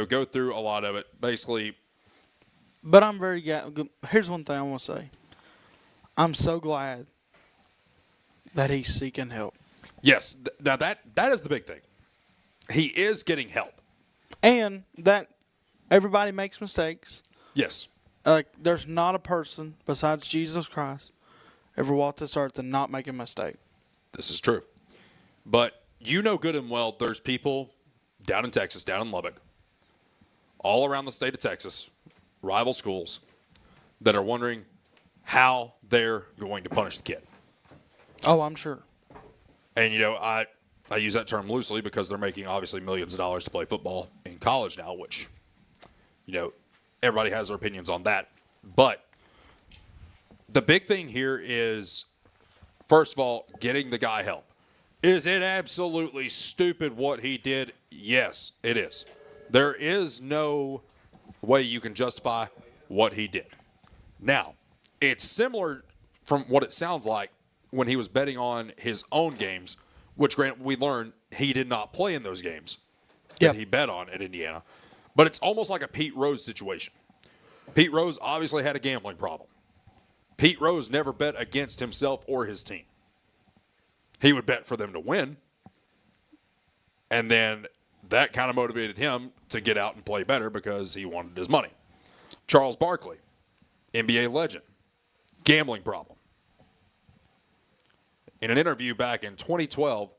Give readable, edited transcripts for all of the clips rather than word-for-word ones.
go through a lot of it. Basically, But I'm very here's one thing I want to say. I'm so glad that he's seeking help. yes. Now that is the big thing. He is getting help. And that everybody makes mistakes. Yes. Like, there's not a person besides Jesus Christ ever walked this earth and not make a mistake. This is true. But you know good and well there's people down in Texas, down in Lubbock, all around the state of Texas, rival schools, that are wondering how they're going to punish the kid. Oh, I'm sure. And, I use that term loosely because they're making, obviously, millions of dollars to play football in college now, which, everybody has their opinions on that. But the big thing here is, first of all, getting the guy help. Is it absolutely stupid what he did? Yes, it is. There is no way you can justify what he did. Now, it's similar from what it sounds like when he was betting on his own games, which, granted, we learned he did not play in those games that he bet on at Indiana. But it's almost like a Pete Rose situation. Pete Rose obviously had a gambling problem. Pete Rose never bet against himself or his team. He would bet for them to win. And then that kind of motivated him to get out and play better because he wanted his money. Charles Barkley, NBA legend, gambling problem. In an interview back in 2012,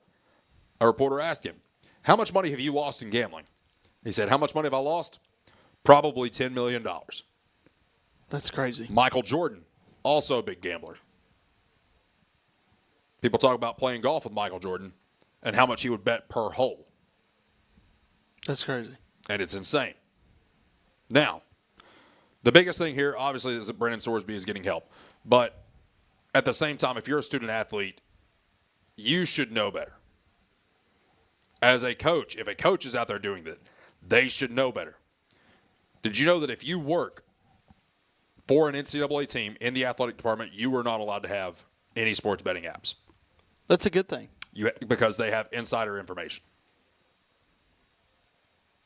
a reporter asked him, how much money have you lost in gambling? He said, how much money have I lost? Probably $10 million. That's crazy. Michael Jordan, also a big gambler. People talk about playing golf with Michael Jordan and how much he would bet per hole. That's crazy. And it's insane. Now, the biggest thing here, obviously, is that Brennan Sorsby is getting help. But at the same time, if you're a student athlete, you should know better. As a coach, if a coach is out there doing that, they should know better. Did you know that if you work for an NCAA team in the athletic department, you are not allowed to have any sports betting apps? That's a good thing. Because they have insider information.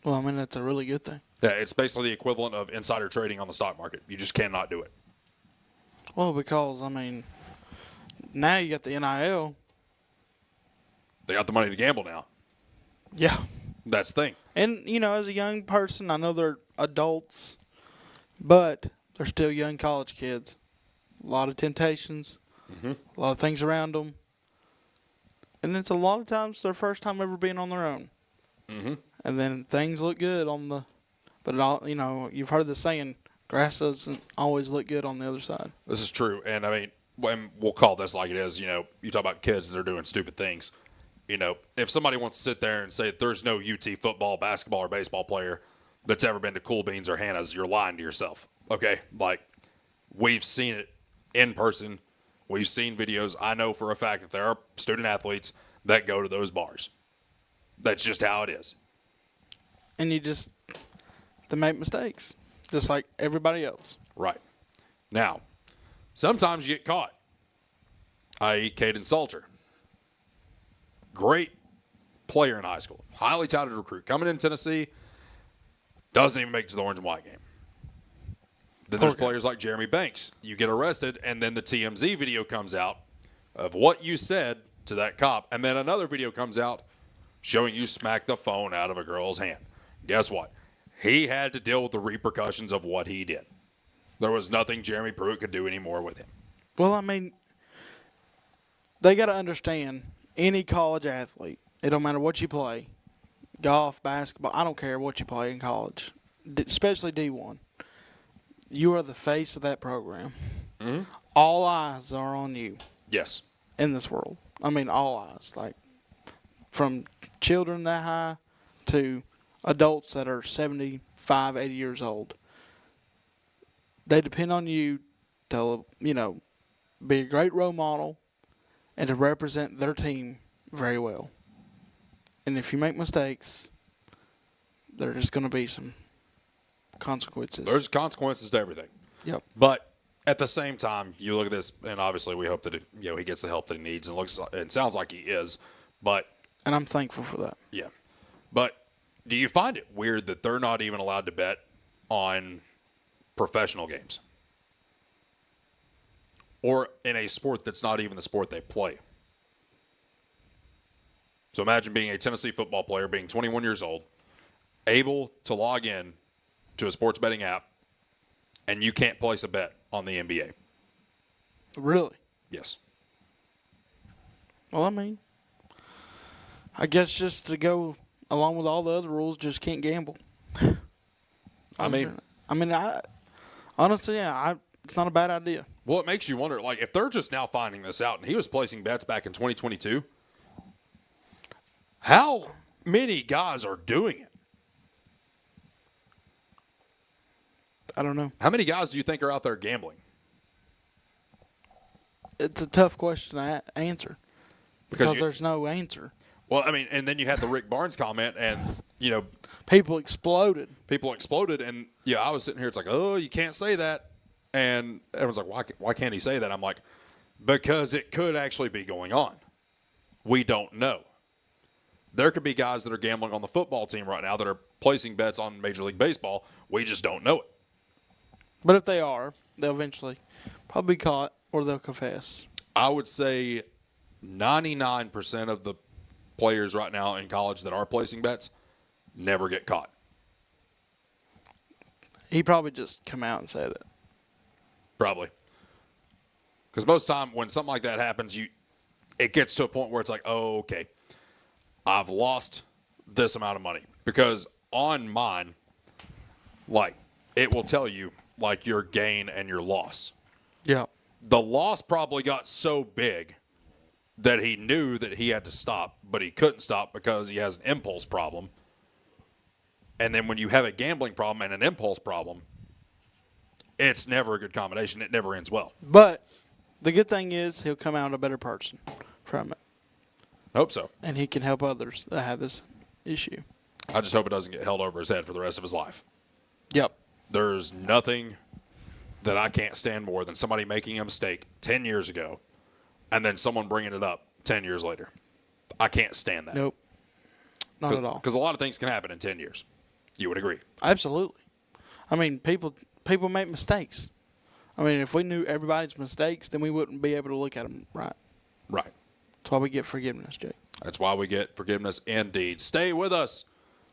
Well, I mean, that's a really good thing. Yeah, it's basically the equivalent of insider trading on the stock market. You just cannot do it. Well, because, I mean, now you got the NIL. They got the money to gamble now. Yeah. That's the thing. And, as a young person, I know they're adults, but they're still young college kids. A lot of temptations, a lot of things around them. And it's a lot of times their first time ever being on their own. Mm-hmm. And then things look good on the, but it all, you've heard the saying, grass doesn't always look good on the other side. This is true. And, I mean, we'll call this like it is. You talk about kids that are doing stupid things. If somebody wants to sit there and say there's no UT football, basketball, or baseball player that's ever been to Cool Beans or Hannah's, you're lying to yourself. Okay? Like, we've seen it in person. We've seen videos. I know for a fact that there are student athletes that go to those bars. That's just how it is. And they make mistakes, just like everybody else. Right. Now, sometimes you get caught, i.e. Caden Salter. Great player in high school. Highly touted recruit. Coming in Tennessee, doesn't even make it to the orange and white game. Then there's players like Jeremy Banks. You get arrested, and then the TMZ video comes out of what you said to that cop, and then another video comes out showing you smack the phone out of a girl's hand. Guess what? He had to deal with the repercussions of what he did. There was nothing Jeremy Pruitt could do anymore with him. Well, I mean, they got to understand, any college athlete, it don't matter what you play, golf, basketball, I don't care what you play in college, especially D1. You are the face of that program. Mm-hmm. All eyes are on you. Yes. In this world. I mean, all eyes. Like, from children that high to adults that are 75, 80 years old. They depend on you to, be a great role model and to represent their team very well. And if you make mistakes, there's going to be some consequences. There's consequences to everything. Yep. But at the same time, you look at this, and obviously we hope that he gets the help that he needs, and sounds like he is. But and I'm thankful for that. Yeah, but do you find it weird that they're not even allowed to bet on professional games? Or in a sport that's not even the sport they play? So imagine being a Tennessee football player, being 21 years old, able to log in to a sports betting app, and you can't place a bet on the NBA. Really? Yes. Well, I mean, I guess just to go along with all the other rules, just can't gamble. Honestly, it's not a bad idea. Well, it makes you wonder, like, if they're just now finding this out, and he was placing bets back in 2022, how many guys are doing it? I don't know. How many guys do you think are out there gambling? It's a tough question to answer because there's no answer. Well, I mean, and then you had the Rick Barnes comment, and, you know, people exploded. And, yeah, I was sitting here, it's like, oh, you can't say that. And everyone's like, why can't he say that? I'm like, because it could actually be going on. We don't know. There could be guys that are gambling on the football team right now that are placing bets on Major League Baseball. We just don't know it. But if they are, they'll eventually probably be caught or they'll confess. I would say 99% of the players right now in college that are placing bets never get caught. He probably just come out and said it. Probably. Because most of the time when something like that happens, it gets to a point where it's like, oh, okay, I've lost this amount of money. Because on mine, like, it will tell you, like, your gain and your loss. Yeah. The loss probably got so big that he knew that he had to stop, but he couldn't stop because he has an impulse problem. And then when you have a gambling problem and an impulse problem, it's never a good combination. It never ends well. But the good thing is he'll come out a better person from it. Hope so. And he can help others that have this issue. I just hope it doesn't get held over his head for the rest of his life. Yep. There's nothing that I can't stand more than somebody making a mistake 10 years ago and then someone bringing it up 10 years later. I can't stand that. Nope. Not at all. Because a lot of things can happen in 10 years. You would agree. Absolutely. I mean, people make mistakes. I mean, if we knew everybody's mistakes, then we wouldn't be able to look at them right. Right. That's why we get forgiveness, Jake. That's why we get forgiveness indeed. Stay with us.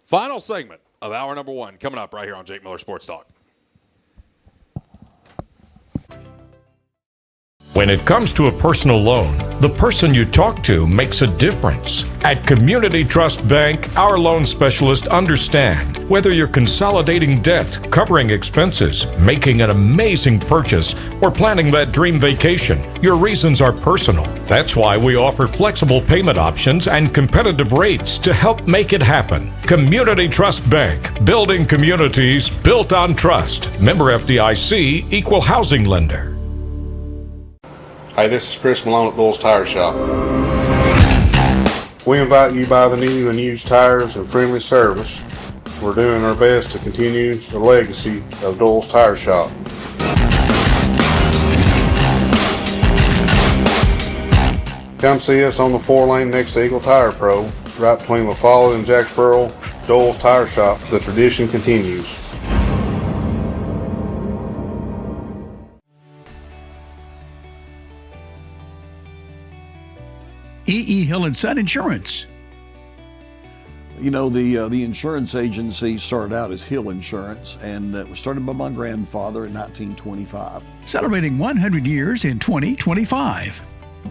Final segment of hour number 1 coming up right here on Jake Miller Sports Talk. When it comes to a personal loan, the person you talk to makes a difference. At Community Trust Bank, our loan specialists understand whether you're consolidating debt, covering expenses, making an amazing purchase, or planning that dream vacation, your reasons are personal. That's why we offer flexible payment options and competitive rates to help make it happen. Community Trust Bank, building communities built on trust. Member FDIC, equal housing lender. Hey, this is Chris Malone at Doyle's Tire Shop. We invite you to buy the new and used tires and friendly service. We're doing our best to continue the legacy of Doyle's Tire Shop. Come see us on the 4-lane next to Eagle Tire Pro, right between La Follette and Jacksboro. Doyle's Tire Shop. The tradition continues. E.E. Hill & Son Insurance. You know, the insurance agency started out as Hill Insurance, and it was started by my grandfather in 1925. Celebrating 100 years in 2025.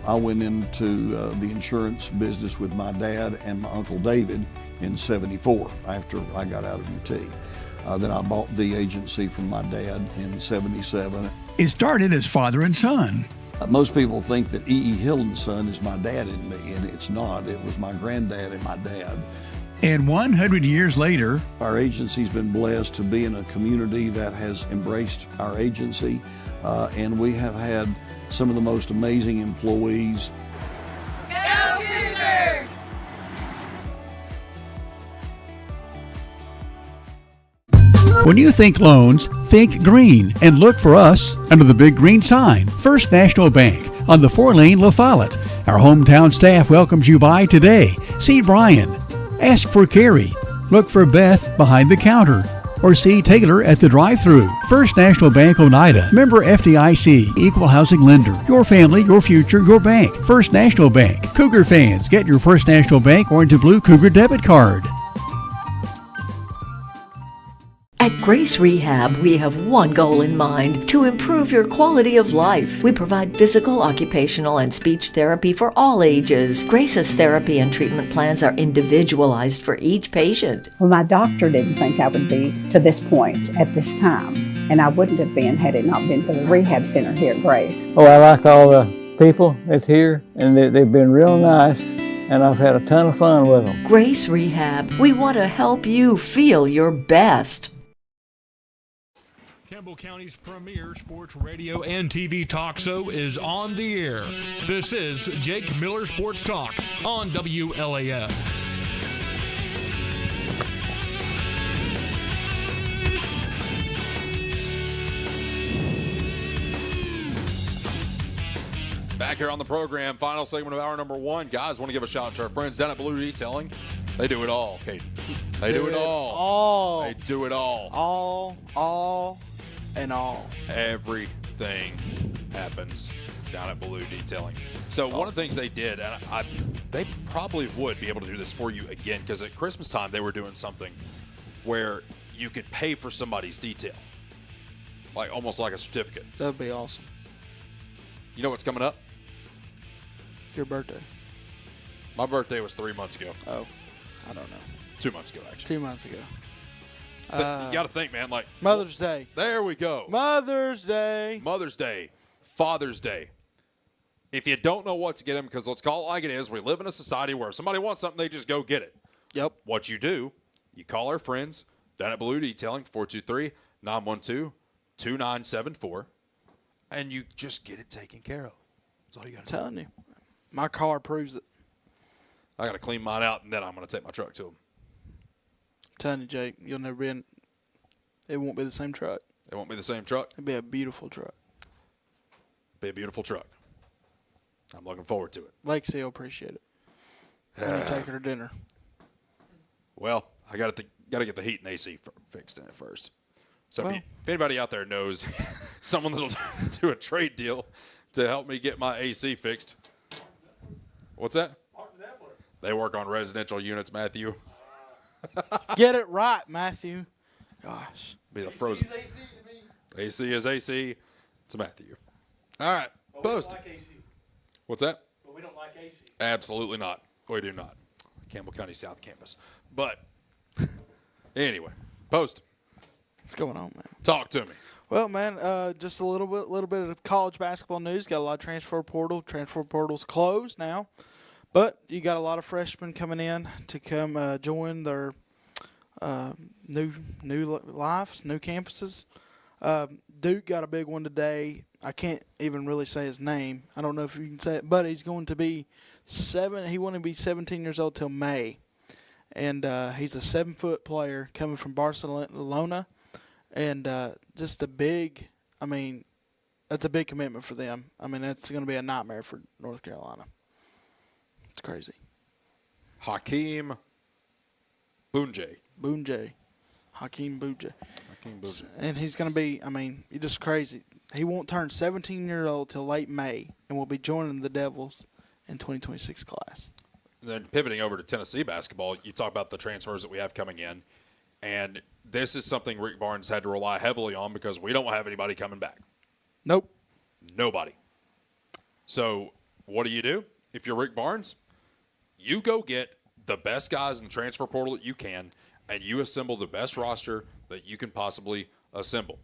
I went into the insurance business with my dad and my Uncle David in '74 after I got out of UT. Then I bought the agency from my dad in '77. It started as father and son. Most people think that E.E. Hill & Son is my dad and me, and it's not. It was my granddad and my dad. And 100 years later, our agency's been blessed to be in a community that has embraced our agency, and we have had some of the most amazing employees. Go Cougars! when you think loans, think green and look for us under the big green sign, First National Bank on the 4-lane La Follette. Our hometown staff welcomes you by today. See Brian. Ask for Carrie. Look for Beth behind the counter. Or see Taylor at the drive-thru. First National Bank Oneida. Member FDIC. Equal housing lender. Your family, your future, your bank. First National Bank. Cougar fans, get your First National Bank Orange and Blue Cougar debit card. At Grace Rehab, we have one goal in mind: to improve your quality of life. We provide physical, occupational, and speech therapy for all ages. Grace's therapy and treatment plans are individualized for each patient. Well, my doctor didn't think I would be to this point at this time, and I wouldn't have been had it not been for the rehab center here at Grace. Oh, I like all the people that's here, and they've been real nice, and I've had a ton of fun with them. Grace Rehab, we want to help you feel your best. Campbell County's premier sports radio and TV talk show is on the air. This is Jake Miller Sports Talk on WLAF. Back here on the program, final segment of hour number 1. Guys, want to give a shout out to our friends down at Blue Detailing. They do it all, Kate. They do it all. They do it all. All. Everything happens down at Blue Detailing. So one of the things they did, and they probably would be able to do this for you again, because at Christmas time they were doing something where you could pay for somebody's detail, like almost like a certificate. That'd be awesome. You know what's coming up? Your birthday. My birthday was 3 months ago. Oh, I don't know. 2 months ago, actually. 2 months ago. You got to think, man. Like Mother's Day. There we go. Mother's Day. Mother's Day. Father's Day. If you don't know what to get them, because let's call it like it is, we live in a society where if somebody wants something, they just go get it. Yep. What you do, you call our friends down at Blue Detailing, 423-912-2974, and you just get it taken care of. That's all you got to do. I'm telling you. My car proves it. I got to clean mine out, and then I'm going to take my truck to them. I'm telling you, Jake, you'll never be in. It won't be the same truck. It won't be the same truck. It'll be a beautiful truck. Be a beautiful truck. I'm looking forward to it. Lexi will appreciate it. I'm going to take her to dinner. Well, I got to get the heat and AC fixed in it first. So if anybody out there knows someone that'll do a trade deal to help me get my AC fixed. What's that? They work on residential units, Matthew. Get it right, Matthew. Gosh. Be the frozen. AC is AC to Matthew. All right. Post. Like AC. What's that? But we don't like AC. Absolutely not. We do not. Campbell County South Campus. But anyway, Post. What's going on, man? Talk to me. Well, man, just a little bit of college basketball news. Got a lot of transfer portal. Transfer portal's closed now, but you got a lot of freshmen coming in to come join their new lives, new campuses. Duke got a big one today. I can't even really say his name. I don't know if you can say it, but he's going to be 7. He wanted to be 17 years old till May, and he's a 7-foot player coming from Barcelona. And just a big, that's a big commitment for them. That's going to be a nightmare for North Carolina. It's crazy. Hakeem Boonjay. Hakeem Boonjay. And he's going to be, you're just crazy. He won't turn 17 years old till late May and will be joining the Devils in 2026 class. Then pivoting over to Tennessee basketball, you talk about the transfers that we have coming in. And this is something Rick Barnes had to rely heavily on because we don't have anybody coming back. Nope. Nobody. So what do? If you're Rick Barnes, you go get the best guys in the transfer portal that you can, and you assemble the best roster that you can possibly assemble.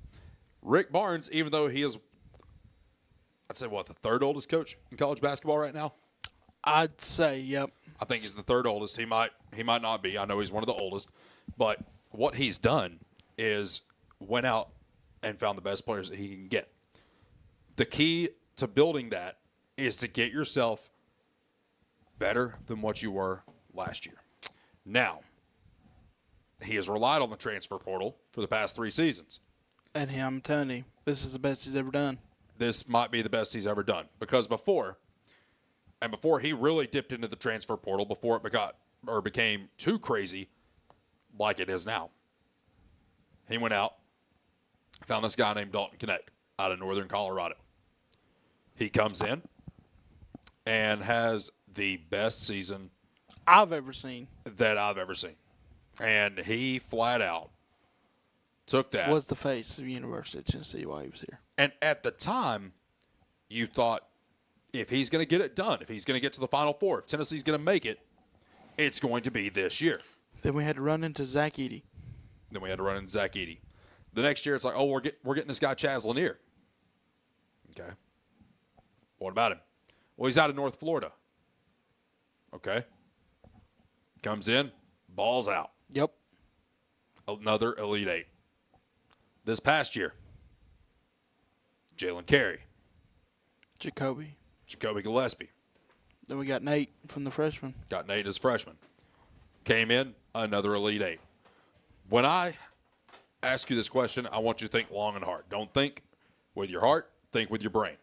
Rick Barnes, even though he is, I'd say, the third oldest coach in college basketball right now? I'd say, yep. I think he's the third oldest. He might not be. I know he's one of the oldest. But what he's done is went out and found the best players that he can get. The key to building that is to get yourself better than what you were last year. Now, he has relied on the transfer portal for the past 3 seasons. And I'm telling you, this is the best he's ever done. This might be the best he's ever done. Because before he really dipped into the transfer portal, before it became too crazy, like it is now. He went out, found this guy named Dalton Connect out of northern Colorado. He comes in and has the best season I've ever seen. that I've ever seen. And he flat out took that. Was the face of the University of Tennessee while he was here. And at the time, you thought, if he's going to get it done, if he's going to get to the Final Four, if Tennessee's going to make it, it's going to be this year. Then we had to run into Zach Edey. Then we had to run into Zach Edey. The next year, it's like, oh, we're getting this guy Chaz Lanier. Okay. What about him? Well, he's out of North Florida. Okay. Comes in, balls out. Yep. Another Elite Eight. This past year, Jalen Carey, Jacoby Gillespie. Then we got Nate from the freshman. Got Nate as freshman. Came in, another Elite Eight. When I ask you this question, I want you to think long and hard. Don't think with your heart, think with your brain.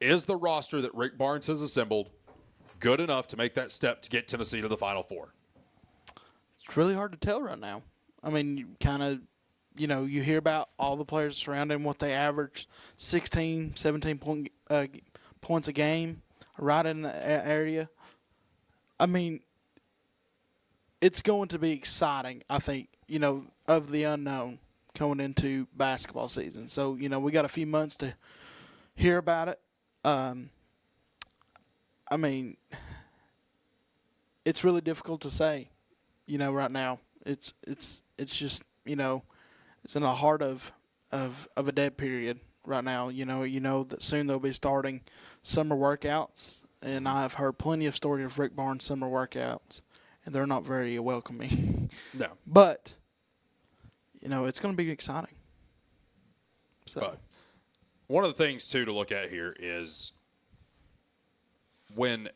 Is the roster that Rick Barnes has assembled good enough to make that step to get Tennessee to the Final Four? It's really hard to tell right now. I mean, you kind of, you hear about all the players surrounding what they average, 16, 17 points a game, right in the area. I mean, it's going to be exciting, I think, of the unknown going into basketball season. So, we got a few months to hear about it. I mean, it's really difficult to say, right now. It's just, it's in the heart of a dead period right now. You know that soon they'll be starting summer workouts, and I've heard plenty of stories of Rick Barnes summer workouts, and they're not very welcoming. No. But, it's going to be exciting. So. But one of the things, too, to look at here is when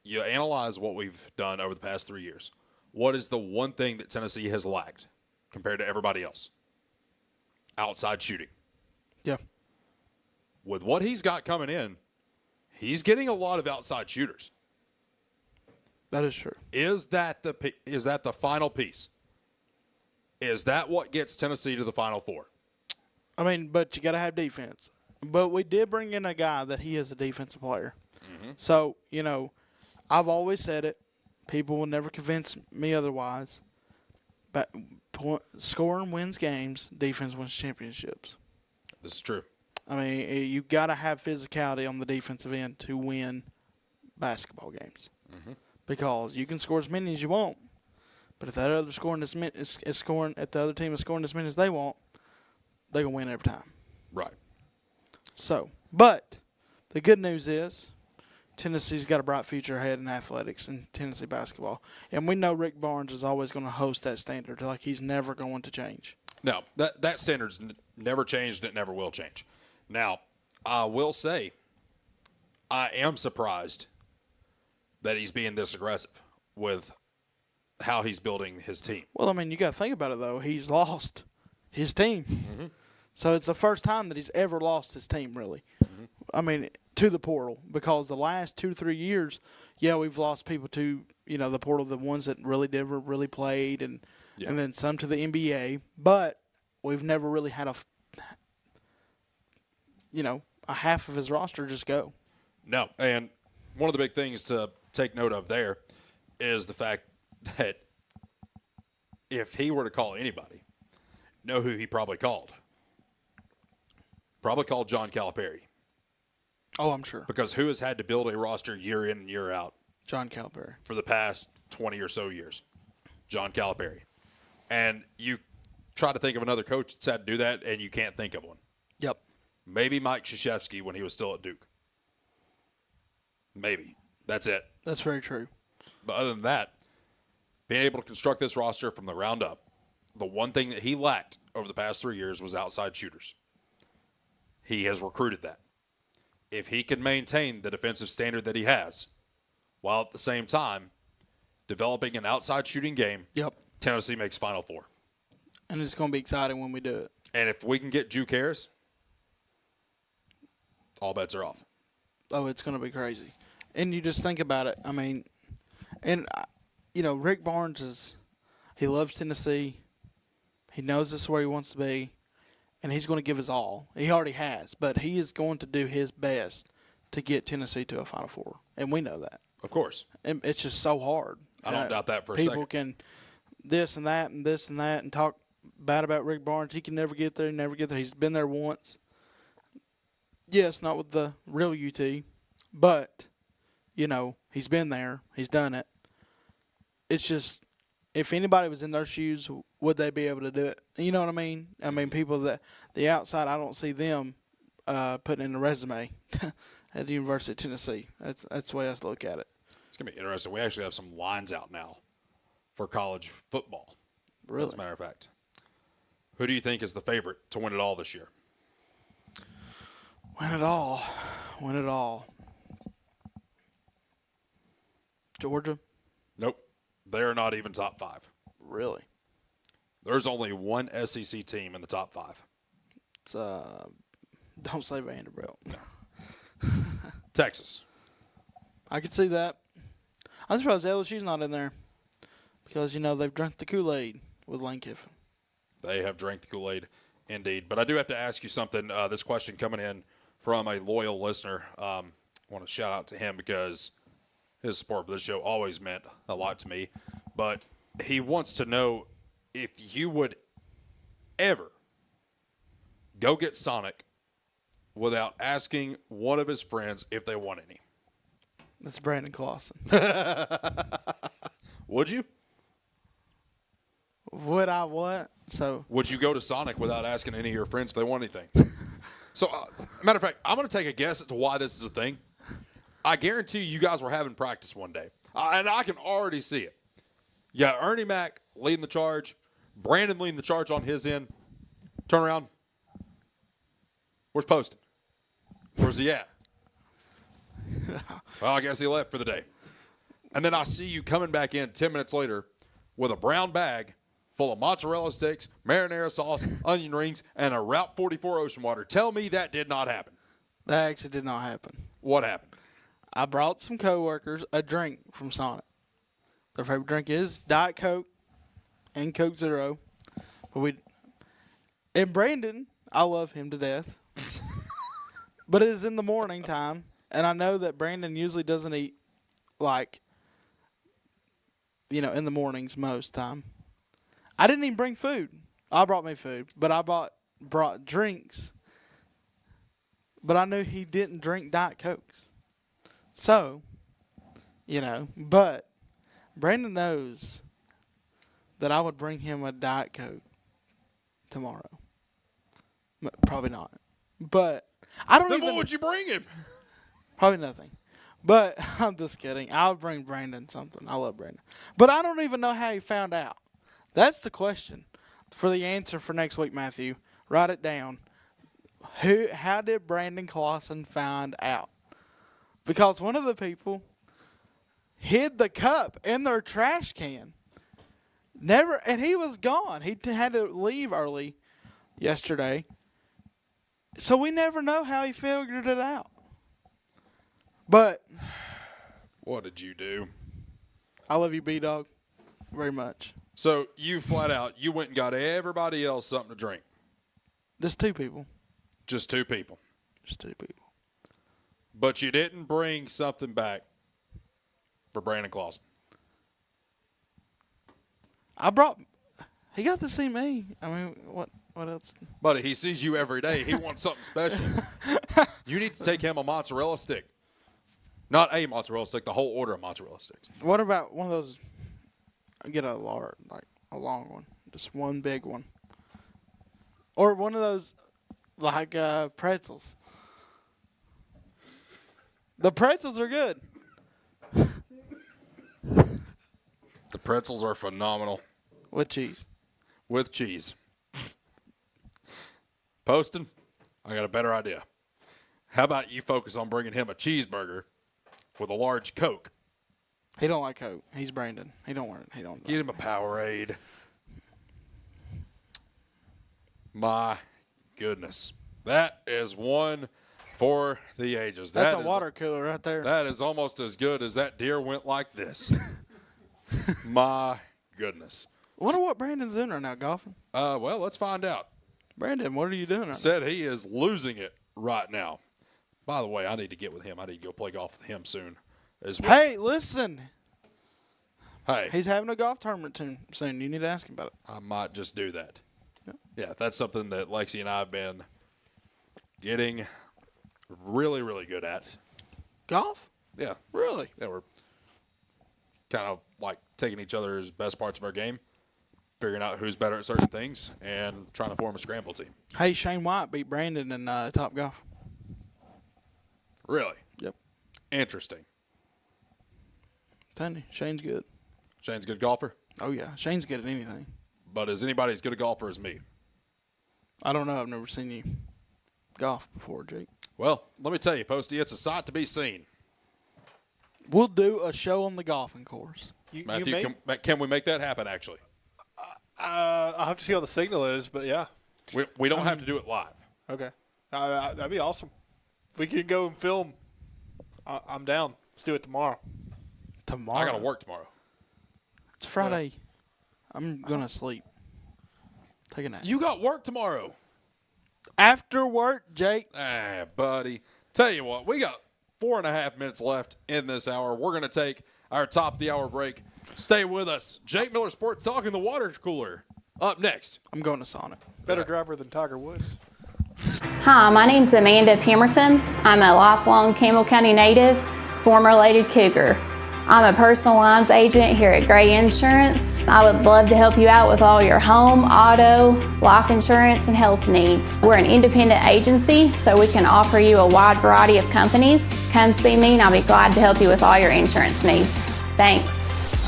you analyze what we've done over the past 3 years, what is the one thing that Tennessee has lacked compared to everybody else? Outside shooting. Yeah. With what he's got coming in, he's getting a lot of outside shooters. That is true. Is that the final piece? Is that what gets Tennessee to the Final Four? I mean, but you got to have defense. But we did bring in a guy that he is a defensive player. Mm-hmm. So, I've always said it. People will never convince me otherwise. But scoring wins games. Defense wins championships. This is true. I mean, you got to have physicality on the defensive end to win basketball games. Mm-hmm. Because you can score as many as you want, but if that other if the other team is scoring as many as they want, they're gonna win every time. Right. So, but the good news is Tennessee's got a bright future ahead in athletics and Tennessee basketball, and we know Rick Barnes is always going to host that standard. Like, he's never going to change. No, that standard's never changed. It never will change. Now, I will say, I am surprised that he's being this aggressive with how he's building his team. Well, I mean, you got to think about it, though. He's lost his team. Mm-hmm. So it's the first time that he's ever lost his team, really. Mm-hmm. I mean, to the portal, because the last 2 to 3 years, we've lost people to, the portal, the ones that really never really played, and then some to the NBA. But we've never really had a half of his roster just go. No, and one of the big things to take note of there is the fact that if he were to call anybody, know who he probably called. Probably called John Calipari. Oh, I'm sure. Because who has had to build a roster year in and year out? John Calipari. For the past 20 or so years. John Calipari. And you try to think of another coach that's had to do that, and you can't think of one. Yep. Maybe Mike Krzyzewski when he was still at Duke. Maybe. That's it. That's very true. But other than that, being able to construct this roster from the ground up, the one thing that he lacked over the past 3 years was outside shooters. He has recruited that. If he can maintain the defensive standard that he has, while at the same time developing an outside shooting game, Tennessee makes Final Four. And it's going to be exciting when we do it. And if we can get Juke Harris, all bets are off. Oh, it's going to be crazy. And you just think about it. I mean, and, Rick Barnes is He loves Tennessee. He knows this is where he wants to be, and he's going to give his all. He already has, but he is going to do his best to get Tennessee to a Final Four, and we know that. Of course. And it's just so hard. I don't doubt that for a People second. can this and that and this and that and talk bad about Rick Barnes. He can never get there, never get there. He's been there once. Yes, not with the real UT, but, he's been there. He's done it. It's just, if anybody was in their shoes, would they be able to do it? You know what I mean? I mean, people that, the outside, I don't see them putting in a resume at the University of Tennessee. That's the way I look at it. It's going to be interesting. We actually have some lines out now for college football. Really? As a matter of fact. Who do you think is the favorite to win it all this year? Win it all. Win it all. Georgia? Nope. They're not even top 5. Really? There's only one SEC team in the top 5. It's don't say Vanderbilt. Texas. I could see that. I'm surprised LSU's not in there because, they've drunk the Kool-Aid with Lane Kiffin. They have drank the Kool-Aid, indeed. But I do have to ask you something. This question coming in from a loyal listener. I want to shout out to him because his support for this show always meant a lot to me. But he wants to know if you would ever go get Sonic without asking one of his friends if they want any. That's Brandon Clausen. Would you? Would I what? So would you go to Sonic without asking any of your friends if they want anything? So, matter of fact, I'm going to take a guess as to why this is a thing. I guarantee you guys were having practice one day, and I can already see it. Yeah, Ernie Mac leading the charge, Brandon leading the charge on his end. Turn around. Where's Poston? Where's he at? Well, I guess he left for the day. And then I see you coming back in 10 minutes later with a brown bag full of mozzarella sticks, marinara sauce, onion rings, and a Route 44 ocean water. Tell me that did not happen. That actually did not happen. What happened? I brought some coworkers a drink from Sonic. Their favorite drink is Diet Coke and Coke Zero. And Brandon, I love him to death. But it is in the morning time, and I know that Brandon usually doesn't eat in the mornings most time. I didn't even bring food. I brought me food, but I brought drinks. But I knew he didn't drink Diet Cokes. So, but Brandon knows that I would bring him a Diet Coke tomorrow. Probably not. But I don't Then what would you bring him? Probably nothing. But I'm just kidding. I would bring Brandon something. I love Brandon. But I don't even know how he found out. That's the question for the answer for next week, Matthew. Write it down. How did Brandon Clausen find out? Because one of the people hid the cup in their trash can. And he was gone. He had to leave early yesterday. So we never know how he figured it out. But what did you do? I love you, B-Dog, very much. So you flat out, you went and got everybody else something to drink. Just 2 people. Just 2 people. Just 2 people. But you didn't bring something back for Brandon Clausen. He got to see me. I mean, what else? Buddy, he sees you every day. He wants something special. You need to take him a mozzarella stick. Not a mozzarella stick, the whole order of mozzarella sticks. What about one of those? Get a large, a long one, just one big one, or one of those pretzels. The pretzels are good. The pretzels are phenomenal. With cheese. With cheese. Poston, I got a better idea. How about you focus on bringing him a cheeseburger with a large Coke? He don't like Coke. He's Brandon. He don't want it. He don't. Get him a Powerade. My goodness. That is one for the ages. That's a water cooler right there. That is almost as good as that deer went like this. My goodness. I wonder what Brandon's doing right now, golfing. Well, let's find out. Brandon, what are you doing right Said he is losing it right now. By the way, I need to get with him. I need to go play golf with him soon as well. Hey, listen. Hey. He's having a golf tournament soon. You need to ask him about it. I might just do that. Yeah, that's something that Lexi and I have been getting really, really good at. Golf? Yeah. Really? Yeah, we're kind of like taking each other's best parts of our game, figuring out who's better at certain things, and trying to form a scramble team. Hey, Shane White beat Brandon in Top Golf. Really? Yep. Interesting. Tell you, Shane's good. Shane's a good golfer? Oh, yeah. Shane's good at anything. But is anybody as good a golfer as me? I don't know. I've never seen you golf before, Jake. Well, let me tell you, Posty, it's a sight to be seen. We'll do a show on the golfing course. Matthew, can we make that happen, actually? I'll have to see how the signal is, but yeah. We don't have to do it live. Okay. That'd be awesome. If we can go and film, I'm down. Let's do it tomorrow. Tomorrow? I got to work tomorrow. It's Friday. I'm going to sleep. Take a nap. You got work tomorrow. After work, Jake. Ah, buddy. Tell you what, we got 4.5 minutes left in this hour. We're going to take our top of the hour break. Stay with us. Jake Miller Sports Talk in the water cooler. Up next. I'm going to Sonic. Better driver than Tiger Woods. Hi, my name's Amanda Pemberton. I'm a lifelong Campbell County native, former Lady Cougar. I'm a personal lines agent here at Gray Insurance. I would love to help you out with all your home, auto, life insurance, and health needs. We're an independent agency, so we can offer you a wide variety of companies. Come see me and I'll be glad to help you with all your insurance needs. Thanks.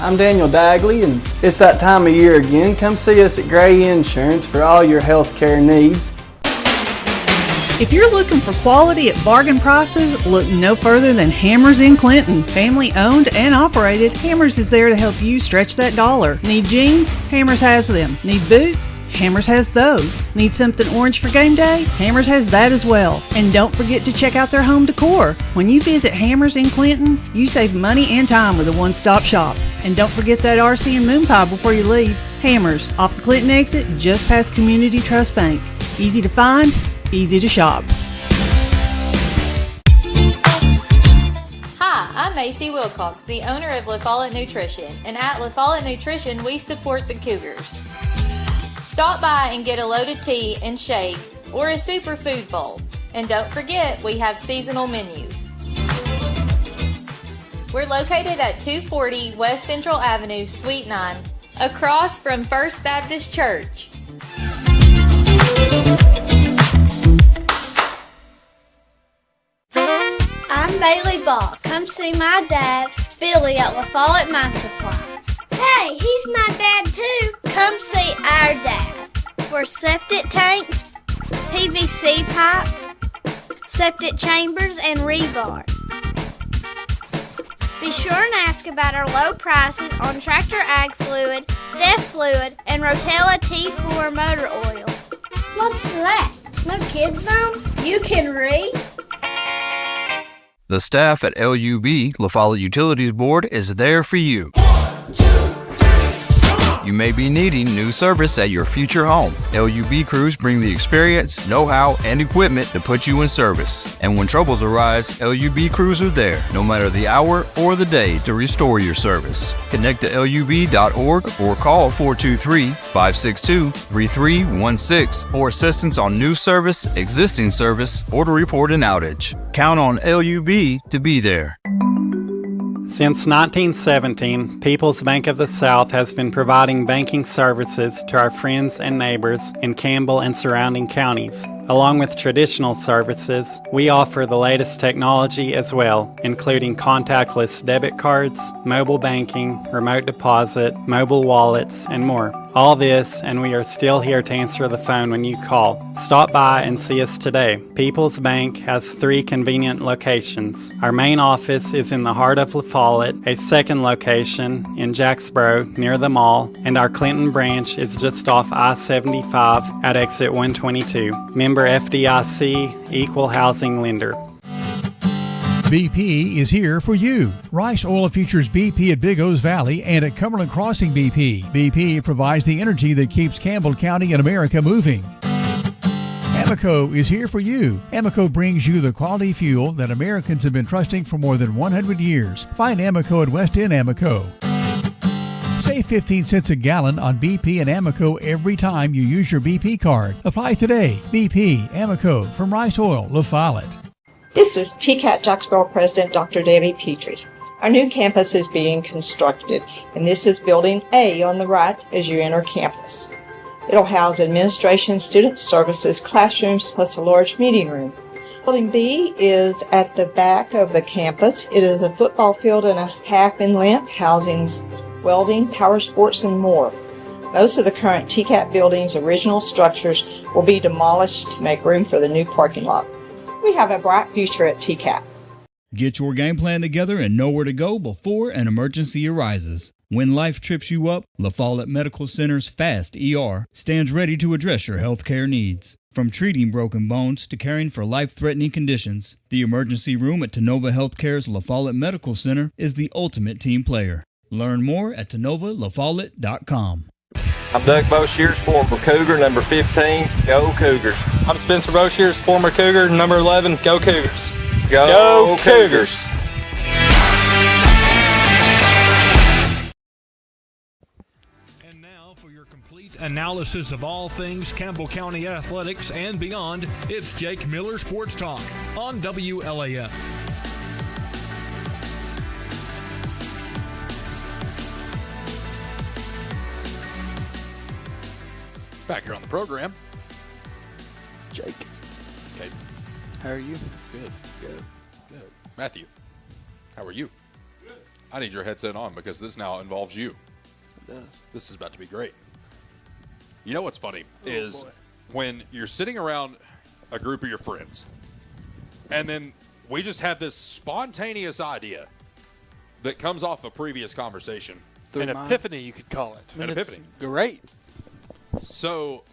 I'm Daniel Dagley, and it's that time of year again. Come see us at Gray Insurance for all your health care needs. If you're looking for quality at bargain prices, look no further than Hammers in Clinton. Family owned and operated, Hammers is there to help you stretch that dollar. Need jeans? Hammers has them. Need boots? Hammers has those. Need something orange for game day? Hammers has that as well. And don't forget to check out their home decor. When you visit Hammers in Clinton, you save money and time with a one-stop shop. And don't forget that RC and moon pie before you leave. Hammers, off the Clinton exit, just past Community Trust Bank. Easy to find, easy to shop. Hi, I'm Macy Wilcox, the owner of La Follette Nutrition, and at La Follette Nutrition, we support the Cougars. Stop by and get a loaded tea and shake or a superfood bowl. And don't forget, we have seasonal menus. We're located at 240 West Central Avenue, Suite 9, across from First Baptist Church. I'm Bailey Ball. Come see my dad, Billy, at La Follette Mine Supply. Hey, he's my dad too. Come see our dad. For septic tanks, PVC pipe, septic chambers, and rebar. Be sure and ask about our low prices on Tractor Ag Fluid, Def Fluid, and Rotella T4 motor oil. What's that? No kids zone? You can read? The staff at LUB, La Follette Utilities Board, is there for you. You may be needing new service at your future home. LUB crews bring the experience, know-how, and equipment to put you in service. And when troubles arise, LUB crews are there, no matter the hour or the day, to restore your service. Connect to LUB.org or call 423-562-3316 for assistance on new service, existing service, or to report an outage. Count on LUB to be there. Since 1917, People's Bank of the South has been providing banking services to our friends and neighbors in Campbell and surrounding counties. Along with traditional services, we offer the latest technology as well, including contactless debit cards, mobile banking, remote deposit, mobile wallets, and more. All this, and we are still here to answer the phone when you call. Stop by and see us today. People's Bank has 3 convenient locations. Our main office is in the heart of La Follette, a second location in Jacksboro near the mall, and our Clinton branch is just off I-75 at exit 122. Member FDIC, Equal Housing Lender. BP is here for you. Rice Oil features BP at Big O's Valley and at Cumberland Crossing BP. BP provides the energy that keeps Campbell County and America moving. Amoco is here for you. Amoco brings you the quality fuel that Americans have been trusting for more than 100 years. Find Amoco at West End Amoco. Save 15 cents a gallon on BP and Amoco every time you use your BP card. Apply today. BP, Amoco, from Rice Oil, La Follette. This is TCAT Jacksboro President Dr. Debbie Petrie. Our new campus is being constructed, and this is Building A on the right as you enter campus. It'll house administration, student services, classrooms, plus a large meeting room. Building B is at the back of the campus. It is a football field and a half in length, housing welding, power sports, and more. Most of the current TCAT building's original structures will be demolished to make room for the new parking lot. We have a bright future at TCAT. Get your game plan together and know where to go before an emergency arises. When life trips you up, La Follette Medical Center's FAST ER stands ready to address your health care needs. From treating broken bones to caring for life-threatening conditions, the emergency room at Tenova Healthcare's La Follette Medical Center is the ultimate team player. Learn more at TenovaLaFollette.com. I'm Doug Boshears, former Cougar, number 15. Go Cougars. I'm Spencer Boshears, former Cougar, number 11. Go Cougars. Go Cougars. And now for your complete analysis of all things Campbell County athletics and beyond, it's Jake Miller Sports Talk on WLAF. Back here on the program, Jake. Okay. How are you? Good. Matthew, how are you? Good. I need your headset on because this now involves you. It does. This is about to be great. You know what's funny is when you're sitting around a group of your friends, and then we just have this spontaneous idea that comes off a previous conversation. An epiphany, you could call it. An epiphany. Great. So,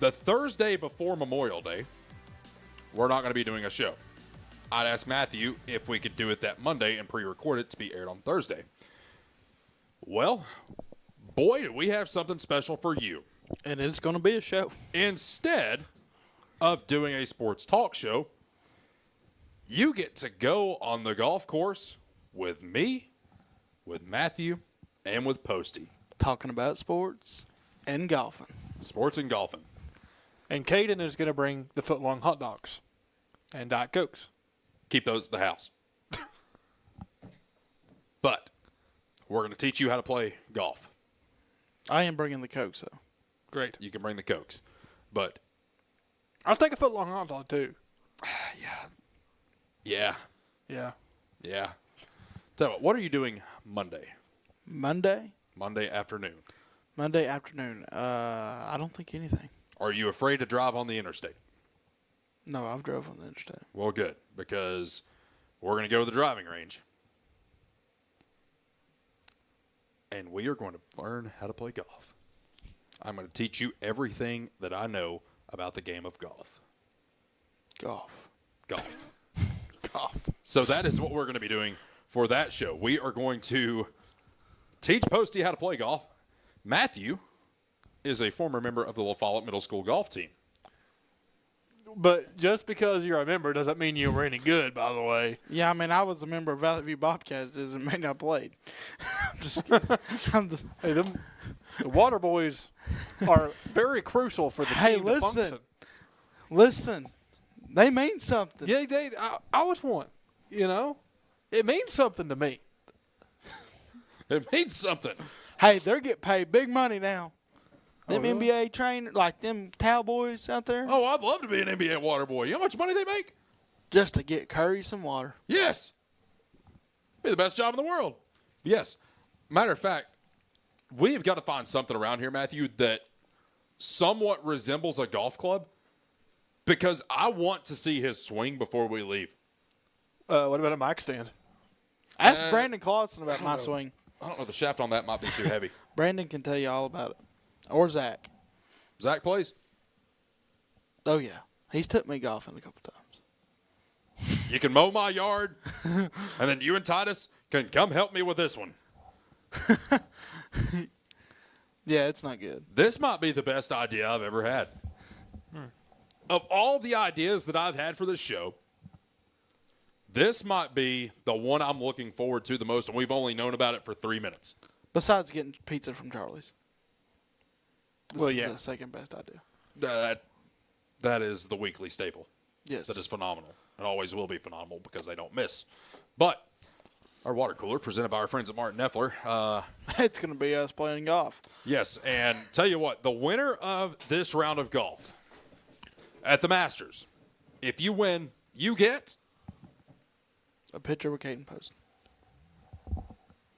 the Thursday before Memorial Day, we're not going to be doing a show. I'd ask Matthew if we could do it that Monday and pre-record it to be aired on Thursday. Well, boy, do we have something special for you. And it's going to be a show. Instead of doing a sports talk show, you get to go on the golf course with me, with Matthew, and with Posty. Talking about sports and golfing. Sports and golfing. And Caden is going to bring the foot-long hot dogs and Diet Cokes. Keep those at the house. But we're going to teach you how to play golf. I am bringing the Cokes, though. Great. You can bring the Cokes. But I'll take a foot-long hot dog, too. Yeah. So, what are you doing Monday? Monday afternoon. I don't think anything. Are you afraid to drive on the interstate? No, I've drove on the interstate. Well, good, because we're going to go to the driving range. And we are going to learn how to play golf. I'm going to teach you everything that I know about the game of golf. Golf. So that is what we're going to be doing for that show. We are going to teach Posty how to play golf. Matthew is a former member of the La Follette Middle School golf team. But just because you're a member doesn't mean you were any good, by the way. Yeah, I mean, I was a member of Valley View Bobcats. Doesn't mean I played. Just kidding. Hey, the Water Boys are very crucial for the team to function. Listen. They mean something. Yeah, I was one. You know? It means something to me. It means something. Hey, they're getting paid big money now. Them NBA trainers, like them towel boys out there. Oh, I'd love to be an NBA water boy. You know how much money they make? Just to get Curry some water. Yes. Be the best job in the world. Yes. Matter of fact, we've got to find something around here, Matthew, that somewhat resembles a golf club because I want to see his swing before we leave. What about a mic stand? Ask Brandon Clausen about my swing. I don't know. The shaft on that might be too heavy. Brandon can tell you all about it. Or Zach. Zach plays? Oh, yeah. He's took me golfing a couple times. You can mow my yard, and then you and Titus can come help me with this one. Yeah, it's not good. This might be the best idea I've ever had. Of all the ideas that I've had for this show, this might be the one I'm looking forward to the most, and we've only known about it for 3 minutes. Besides getting pizza from Charlie's. This is the second best idea. That is the weekly staple. Yes. That is phenomenal. It always will be phenomenal because they don't miss. But our water cooler, presented by our friends at Martin Neffler. It's going to be us playing golf. Yes, and tell you what, the winner of this round of golf at the Masters, if you win, you get a picture with Caden Post.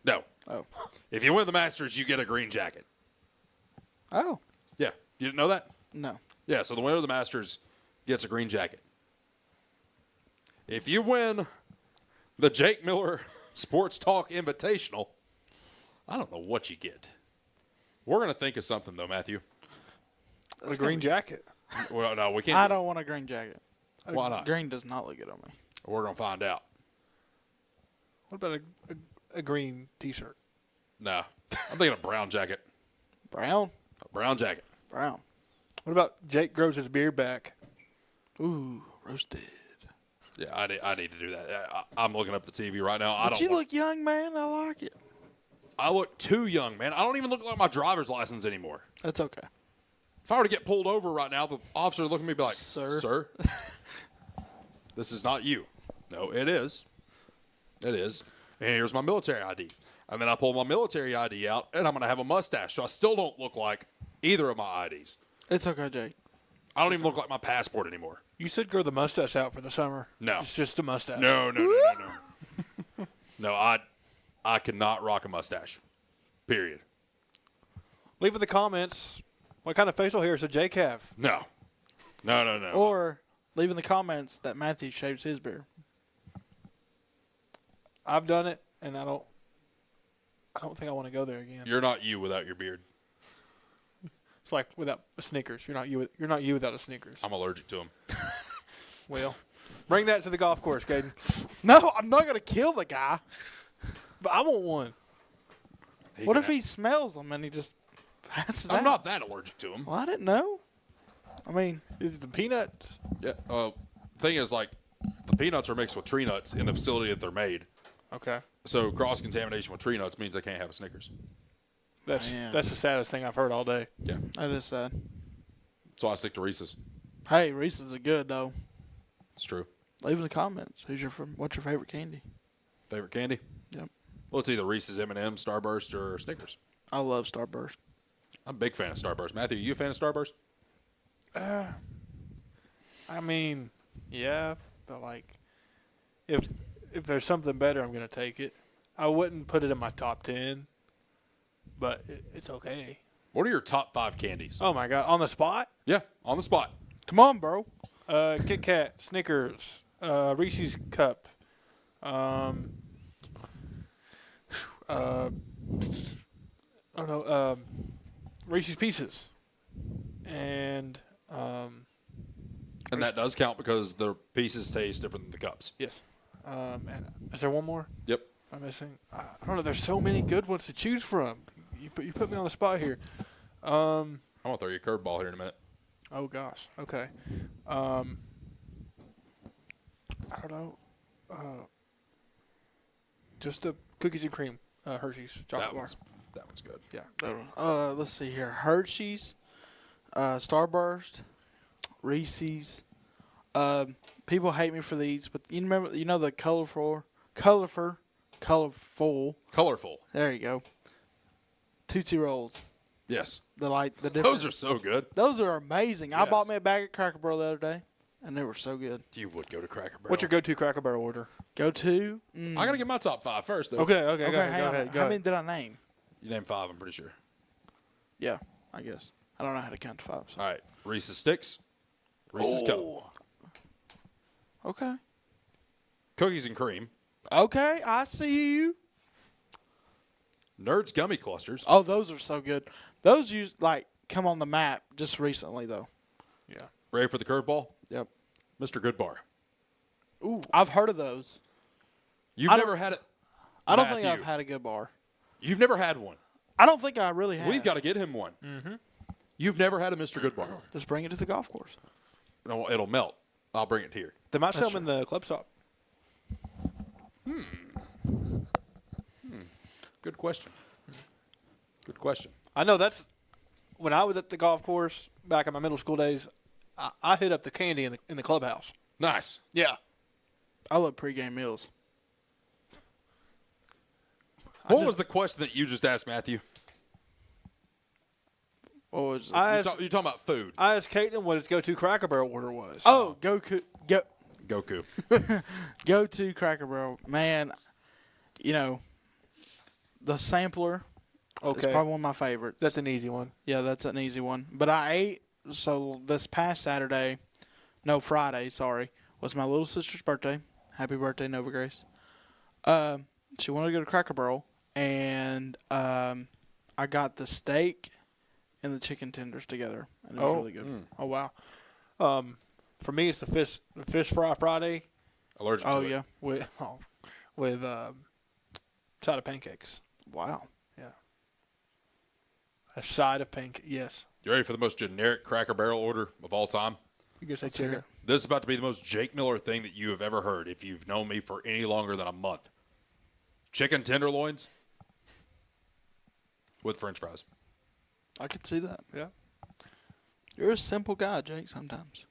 No. Oh. If you win the Masters, you get a green jacket. Oh. Yeah. You didn't know that? No. Yeah, so the winner of the Masters gets a green jacket. If you win the Jake Miller Sports Talk Invitational, I don't know what you get. We're going to think of something, though, Matthew. A green jacket. Well, no, we can't. I don't want a green jacket. Why not? Green does not look good on me. We're going to find out. What about a green T-shirt? No. I'm thinking a brown jacket. Brown? A brown jacket. Brown. What about Jake grows his beard back? Ooh, roasted. Yeah, I need to do that. I'm looking up the TV right now. But you look young, man. I like it. I look too young, man. I don't even look like my driver's license anymore. That's okay. If I were to get pulled over right now, the officer would look at me and be like, Sir, this is not you. No, it is. It is. And here's my military ID. And then I pull my military ID out, and I'm going to have a mustache. So I still don't look like either of my IDs. It's okay, Jake. I don't even look like my passport anymore. You should grow the mustache out for the summer. No. It's just a mustache. No. No, I cannot rock a mustache. Period. Leave in the comments what kind of facial hair should Jake have. No. Or leave in the comments that Matthew shaves his beard. I've done it, and I don't think I want to go there again. You're not you without your beard. It's like without a Snickers. You're not you without a Snickers. I'm allergic to them. Well, bring that to the golf course, Caden. No, I'm not going to kill the guy. But I want one. What if he smells them and he just passes out? I'm not that allergic to them. Well, I didn't know. I mean, is it the peanuts? Yeah. Thing is, like, the peanuts are mixed with tree nuts in the facility that they're made. Okay. So cross-contamination with tree nuts means they can't have a Snickers. That's the saddest thing I've heard all day. Yeah. That is sad. So I stick to Reese's. Hey, Reese's are good, though. It's true. Leave in the comments. What's your favorite candy? Favorite candy? Yep. Well, it's either Reese's, M&M, Starburst, or Snickers. I love Starburst. I'm a big fan of Starburst. Matthew, you a fan of Starburst? I mean, yeah, but like, if there's something better, I'm gonna take it. I wouldn't put it in my top 10, but it's okay. What are your top 5 candies? Oh my God, on the spot? Yeah, on the spot. Come on, bro. Kit Kat, Snickers, Reese's Cup, Reese's Pieces, and that does count because the pieces taste different than the cups. Yes. And is there one more? Yep. I'm missing. I don't know. There's so many good ones to choose from. You put me on the spot here. I'm gonna throw you a curveball here in a minute. Oh gosh. Okay. I don't know. Just the cookies and cream Hershey's chocolate bar. That one's good. Yeah. Let's see here. Hershey's, Starburst, Reese's. People hate me for these, but you know the colorful. There you go. Tootsie Rolls. Yes. The different. Those are so good. Those are amazing. Yes. I bought me a bag at Cracker Barrel the other day, and they were so good. You would go to Cracker Barrel. What's your go-to Cracker Barrel order? Go-to? I gotta get my top 5 first, though. Okay. Hang on. Go How many did I name? You named 5, I'm pretty sure. Yeah, I guess. I don't know how to count to 5. So. All right. Reese's Sticks. Reese's Cup. Okay. Cookies and cream. Okay, I see you. Nerds Gummy Clusters. Oh, those are so good. Those come on the map just recently, though. Yeah. Ready for the curveball? Yep. Mr. Goodbar. Ooh, I've heard of those. You've never had it. I don't think Matthew, I've had a good bar. You've never had one. I don't think I really have. We've got to get him one. Mm-hmm. You've never had a Mr. Good bar. Just bring it to the golf course. No, it'll melt. I'll bring it here. They might sell them in the club shop. Good question. Good question. I know that's when I was at the golf course back in my middle school days. I hit up the candy in the clubhouse. Nice. Yeah. I love pregame meals. What was the question that you just asked, Matthew? What was it? You're talking about food. I asked Caitlin what his go-to Cracker Barrel order was. Oh, Goku. Go to Cracker Barrel. Man, the sampler is probably one of my favorites. That's an easy one. Yeah, that's an easy one. But I ate, so this past Friday, was my little sister's birthday. Happy birthday, Nova Grace. She wanted to go to Cracker Barrel, and I got the steak and the chicken tenders together, and it was really good. Oh, wow. For me, it's the fish fry Friday. Allergic to it. Yeah. With side of pancakes. Wow. Yeah. A side of pancake. Yes. You ready for the most generic Cracker Barrel order of all time? You can say chicken. This is about to be the most Jake Miller thing that you have ever heard if you've known me for any longer than a month. Chicken tenderloins with French fries. I could see that. Yeah. You're a simple guy, Jake, sometimes.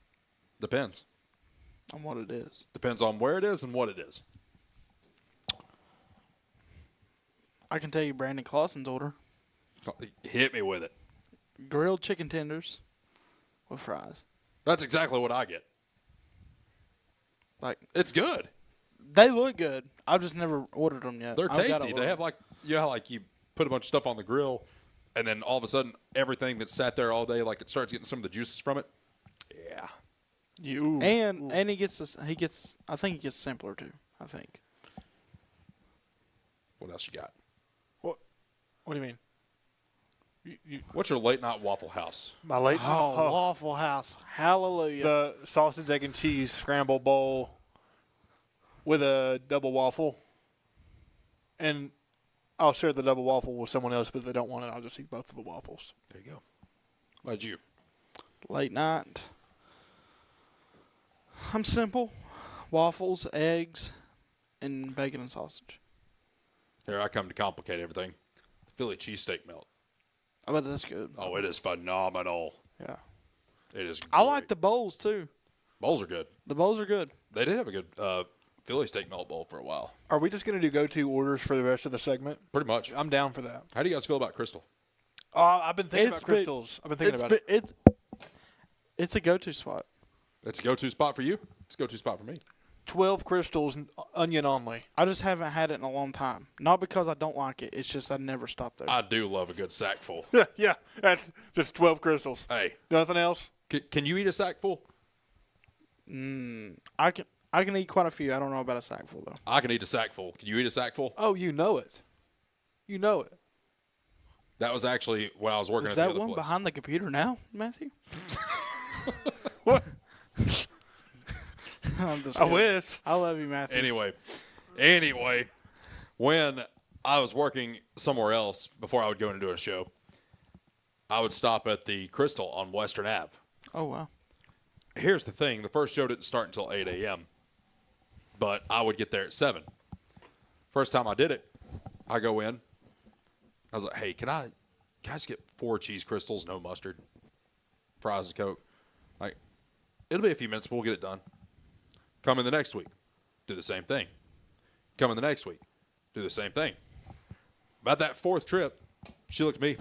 Depends. On what it is. Depends on where it is and what it is. I can tell you Brandon Clausen's order. Hit me with it. Grilled chicken tenders with fries. That's exactly what I get. It's good. They look good. I've just never ordered them yet. They're tasty. They have how you put a bunch of stuff on the grill, and then all of a sudden everything that's sat there all day, it starts getting some of the juices from it. Yeah. And he gets I think he gets simpler too. I think. What else you got? What do you mean? What's your late night Waffle House? My late Waffle House. Hallelujah. The sausage, egg, and cheese scramble bowl with a double waffle. And I'll share the double waffle with someone else, but if they don't want it, I'll just eat both of the waffles. There you go. How about you? Late night. I'm simple. Waffles, eggs, and bacon and sausage. Here I come to complicate everything. Philly cheesesteak melt. I bet that's good. Oh, it is phenomenal. Yeah. It is great. I like the bowls, too. Bowls are good. The bowls are good. They did have a good Philly steak melt bowl for a while. Are we just going to do go-to orders for the rest of the segment? Pretty much. I'm down for that. How do you guys feel about Crystal? I've been thinking about crystals. I've been thinking about it. It's a go-to spot. It's a go-to spot for you? It's a go-to spot for me. 12 crystals, onion only. I just haven't had it in a long time. Not because I don't like it. It's just I never stopped there. I do love a good sack full. Yeah, that's just 12 crystals. Hey. Nothing else? Can you eat a sack full? I can eat quite a few. I don't know about a sack full, though. I can eat a sack full. Can you eat a sack full? Oh, you know it. You know it. That was actually when I was working Is at the that other one place. behind the computer now, Matthew? What? I'm just I kidding. wish. I love you, Matthew. Anyway, when I was working somewhere else before I would go and do a show, I would stop at the Crystal on Western Ave. Oh, wow. Here's the thing. The first show didn't start until 8 a.m., but I would get there at 7. First time I did it, I go in. I was like, hey, can I just get 4 cheese crystals, no mustard, fries and Coke? It'll be a few minutes, but we'll get it done. Come in the next week, do the same thing. Come in the next week, do the same thing. About that 4th trip, she looked at me.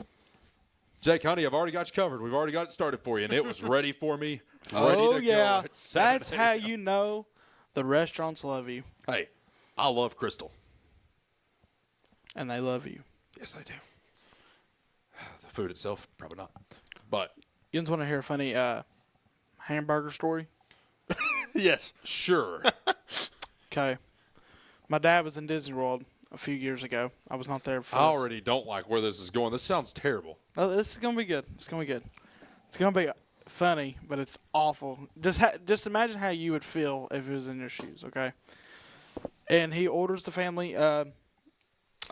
Jake, honey, I've already got you covered. We've already got it started for you, and it was ready for me. Ready to go at 7 That's how you know the restaurants love you. Hey, I love Crystal. And they love you. Yes, they do. The food itself, probably not. But you just want to hear a funny hamburger story? Yes. Sure. Okay. My dad was in Disney World a few years ago. I was not there for I already don't like where this is going. This sounds terrible. Oh, this is going to be good. It's going to be good. It's going to be funny, but it's awful. Just imagine how you would feel if it was in your shoes, okay? And he orders the family a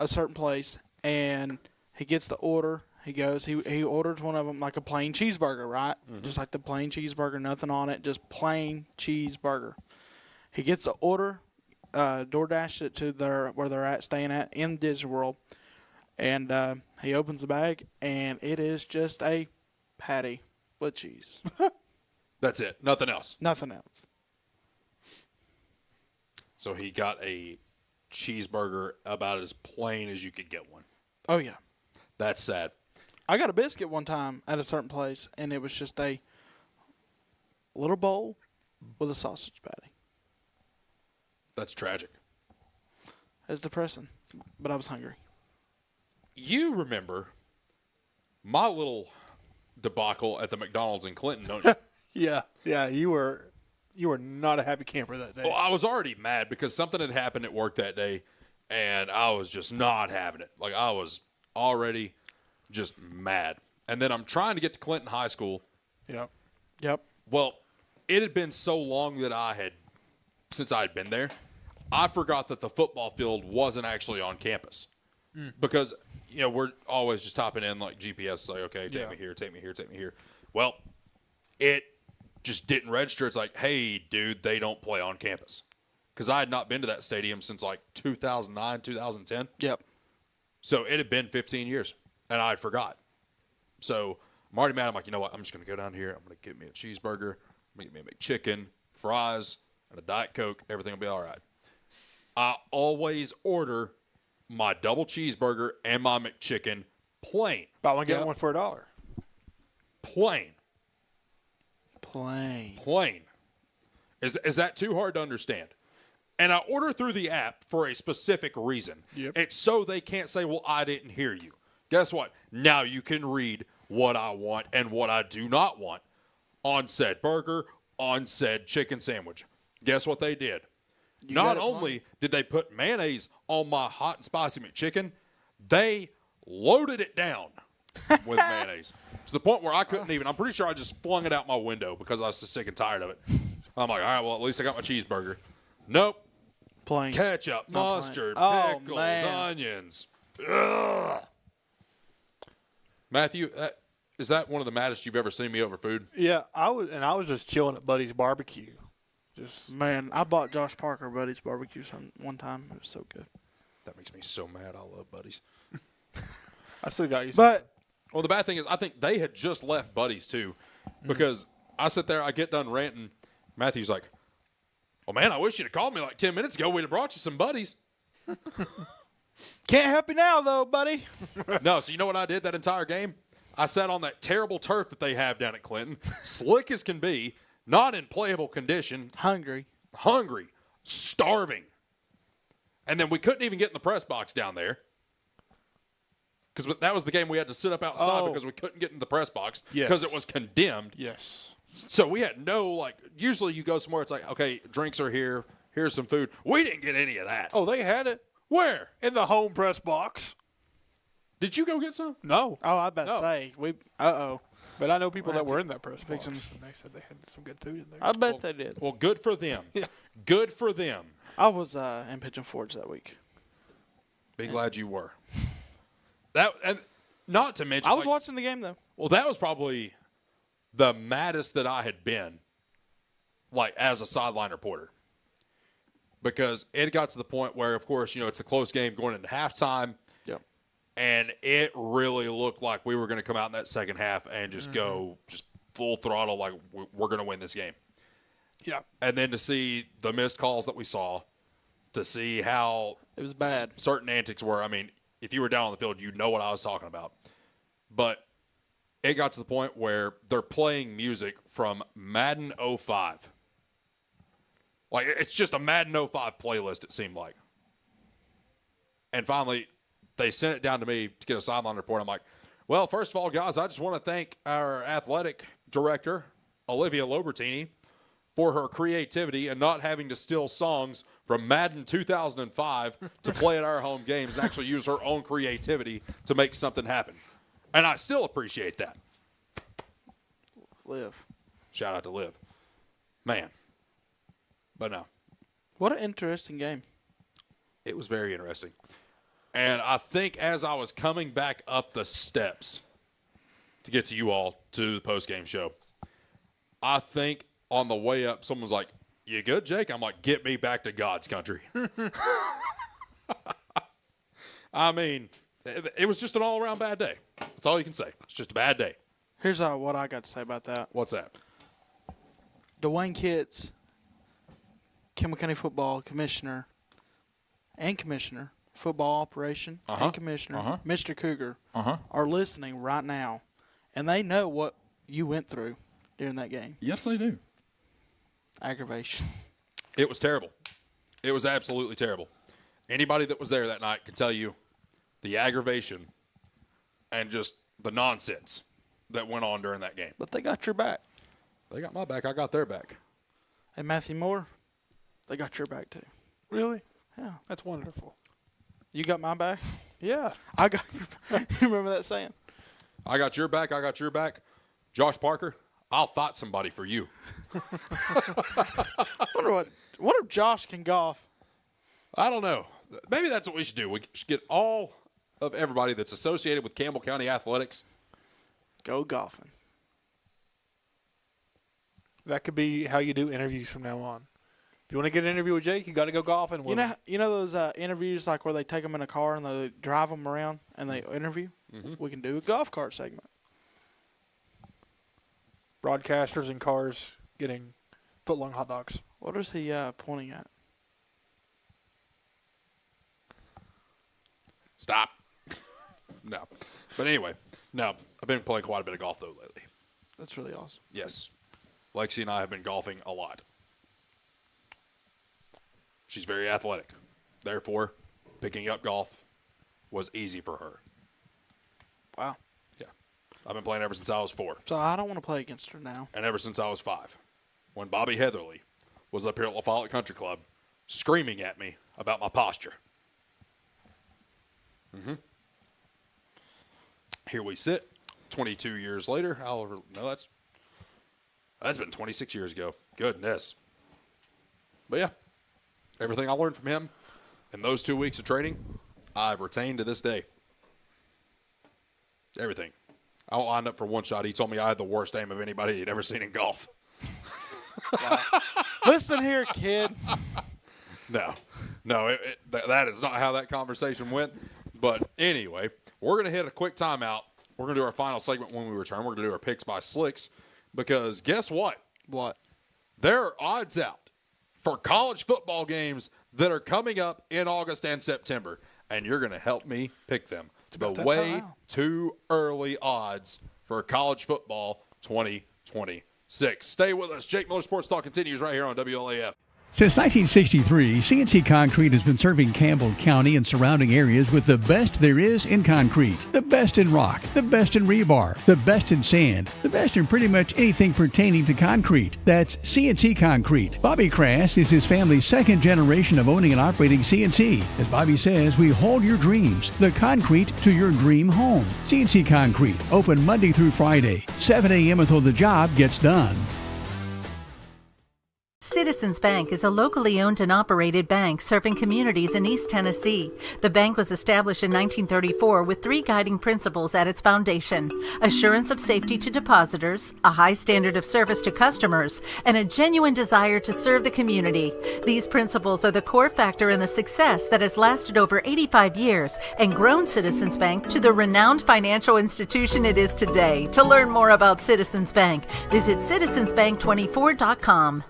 certain place, and he gets the order. He goes, he orders one of them like a plain cheeseburger, right? Mm-hmm. Just like the plain cheeseburger, nothing on it, just plain cheeseburger. He gets the order, DoorDash it to where they're staying at in Disney World, and he opens the bag, and it is just a patty with cheese. That's it. Nothing else. Nothing else. So he got a cheeseburger about as plain as you could get one. Oh, yeah. That's sad. I got a biscuit one time at a certain place, and it was just a little bowl with a sausage patty. That's tragic. It's depressing, but I was hungry. You remember my little debacle at the McDonald's in Clinton, don't you? Yeah. You were not a happy camper that day. Well, I was already mad because something had happened at work that day, and I was just not having it. Like, I was already just mad. And then I'm trying to get to Clinton High School. Yep. Well, it had been so long that since I had been there, I forgot that the football field wasn't actually on campus. Because, we're always just topping in like GPS, like, okay, take me here, take me here, take me here. Well, it just didn't register. It's like, hey, dude, they don't play on campus. Because I had not been to that stadium since like 2009, 2010. Yep. So it had been 15 years, and I forgot. So I'm already mad. I'm like, you know what? I'm just going to go down here. I'm going to get me a cheeseburger. I'm going to get me a McChicken, fries, and a Diet Coke. Everything will be all right. I always order my double cheeseburger and my McChicken plain. Buy one, get one for $1. Plain. Plain. Is that too hard to understand? And I order through the app for a specific reason. Yep. It's so they can't say, well, I didn't hear you. Guess what? Now you can read what I want and what I do not want on said burger, on said chicken sandwich. Guess what they did? Not only did they put mayonnaise on my hot and spicy McChicken, they loaded it down with mayonnaise to the point where I couldn't even. I'm pretty sure I just flung it out my window because I was so sick and tired of it. I'm like, all right, well, at least I got my cheeseburger. Nope. Plain. Ketchup, mustard, plain. pickles, Man. onions. Ugh. Matthew, is that one of the maddest you've ever seen me over food? Yeah, I was just chilling at Buddy's barbecue. Man, I bought Josh Parker Buddy's barbecue one time. It was so good. That makes me so mad. I love Buddy's. I still got you. But well, the bad thing is I think they had just left Buddy's too, because I sit there, I get done ranting. Matthew's like, well, man, I wish you'd have called me like 10 minutes ago. We'd have brought you some Buddies. Can't help you now, though, buddy. No, so you know what I did that entire game? I sat on that terrible turf that they have down at Clinton, slick as can be, not in playable condition. Hungry, starving. And then we couldn't even get in the press box down there. Because that was the game we had to sit up outside because we couldn't get in the press box because it was condemned. Yes. So we had usually you go somewhere, it's like, okay, drinks are here, here's some food. We didn't get any of that. Oh, they had it. Where? In the home press box. Did you go get some? No. Oh, I bet say. But I know people that were in that press box, and they said they had some good food in there. I bet they did. Well, good for them. Good for them. I was in Pigeon Forge that week. Be glad you were. And not to mention, I was watching the game, though. Well, that was probably the maddest that I had been, as a sideline reporter. Because it got to the point where, of course, it's a close game going into halftime. Yep. And it really looked like we were going to come out in that second half and just go just full throttle, like we're going to win this game. Yeah. And then to see the missed calls that we saw, to see how it was bad. Certain antics were. I mean, if you were down on the field, you know what I was talking about. But it got to the point where they're playing music from Madden 05. It's just a Madden 05 playlist, it seemed like. And finally, they sent it down to me to get a sideline report. I'm like, well, first of all, guys, I just want to thank our athletic director, Olivia Lobertini, for her creativity and not having to steal songs from Madden 2005 to play at our home games and actually use her own creativity to make something happen. And I still appreciate that. Liv. Shout out to Liv. Man. But no. What an interesting game. It was very interesting. And I think as I was coming back up the steps to get to you all to the post-game show, I think on the way up, someone was like, "You good, Jake?" I'm like, "Get me back to God's country." I mean, it was just an all-around bad day. That's all you can say. It's just a bad day. Here's what I got to say about that. What's that? Dwayne Kitts, Kimball County Football Commissioner, Football Operation, and Commissioner, Mr. Cougar, are listening right now, and they know what you went through during that game. Yes, they do. Aggravation. It was terrible. It was absolutely terrible. Anybody that was there that night can tell you the aggravation and just the nonsense that went on during that game. But they got your back. They got my back. I got their back. And Matthew Moore, they got your back too. Really? Yeah. That's wonderful. You got my back? Yeah. I got your back. You remember that saying? I got your back. I got your back. Josh Parker, I'll fight somebody for you. Wonder if Josh can golf. I don't know. Maybe that's what we should do. We should get all of everybody that's associated with Campbell County Athletics. Go golfing. That could be how you do interviews from now on. If you want to get an interview with Jake, you got to go golfing with him. You know those interviews like where they take them in a car and they drive them around and they interview? Mm-hmm. We can do a golf cart segment. Broadcasters in cars getting footlong hot dogs. What is he pointing at? Stop. No. But anyway, no. I've been playing quite a bit of golf, though, lately. That's really awesome. Yes. Lexi and I have been golfing a lot. She's very athletic. Therefore, picking up golf was easy for her. Wow. Yeah. I've been playing ever since I was 4. So I don't want to play against her now. And ever since I was 5. When Bobby Heatherly was up here at La Follette Country Club screaming at me about my posture. Here we sit, 22 years later. No, that's been 26 years ago. Goodness. But yeah, everything I learned from him in those 2 weeks of training, I've retained to this day. Everything. I lined up for one shot. He told me I had the worst aim of anybody he'd ever seen in golf. Wow. Listen here, kid. No, that is not how that conversation went. But anyway, we're going to hit a quick timeout. We're going to do our final segment when we return. We're going to do our picks by Slicks because guess what? What? There are odds out for college football games that are coming up in August and September, and you're going to help me pick them. The way too early odds for college football 2026. Stay with us. Jake Miller Sports Talk continues right here on WLAF. Since 1963, CNC Concrete has been serving Campbell County and surrounding areas with the best there is in concrete. The best in rock, the best in rebar, the best in sand, the best in pretty much anything pertaining to concrete. That's CNC Concrete. Bobby Crass is his family's second generation of owning and operating CNC. As Bobby says, we hold your dreams, the concrete to your dream home. CNC Concrete, open Monday through Friday, 7 a.m. until the job gets done. Citizens Bank is a locally owned and operated bank serving communities in East Tennessee. The bank was established in 1934 with 3 guiding principles at its foundation: assurance of safety to depositors, a high standard of service to customers, and a genuine desire to serve the community. These principles are the core factor in the success that has lasted over 85 years and grown Citizens Bank to the renowned financial institution it is today. To learn more about Citizens Bank, visit citizensbank24.com.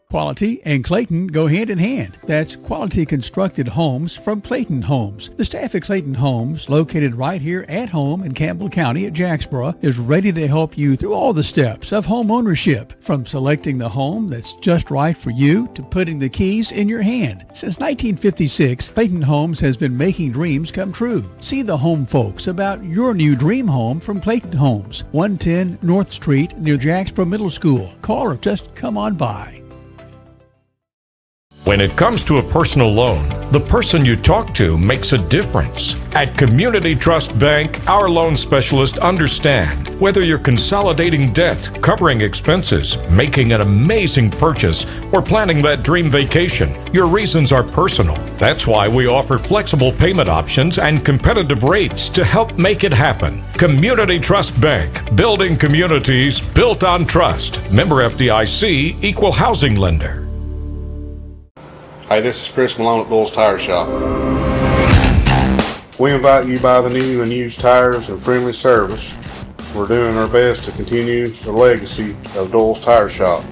Quality and Clayton go hand in hand. That's quality constructed homes from Clayton Homes. The staff at Clayton Homes, located right here at home in Campbell County at Jacksboro, is ready to help you through all the steps of home ownership, from selecting the home that's just right for you to putting the keys in your hand. Since 1956, Clayton Homes has been making dreams come true. See the home folks about your new dream home from Clayton Homes, 110 North Street near Jacksboro Middle School. Call or just come on by. When it comes to a personal loan, the person you talk to makes a difference. At Community Trust Bank, our loan specialists understand whether you're consolidating debt, covering expenses, making an amazing purchase, or planning that dream vacation, your reasons are personal. That's why we offer flexible payment options and competitive rates to help make it happen. Community Trust Bank, building communities built on trust. Member FDIC, equal housing lender. Hey, this is Chris Malone at Doyle's Tire Shop. We invite you to buy the new and used tires and friendly service. We're doing our best to continue the legacy of Doyle's Tire Shop.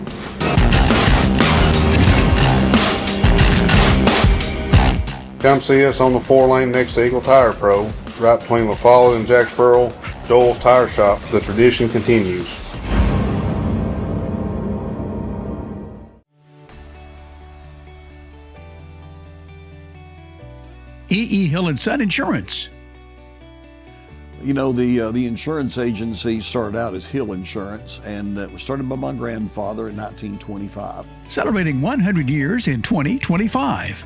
Come see us on the 4-lane next to Eagle Tire Pro, right between La Follette and Jacksboro. Doyle's Tire Shop. The tradition continues. E.E. Hill & Son Insurance. You know, the insurance agency started out as Hill Insurance, and it was started by my grandfather in 1925. Celebrating 100 years in 2025.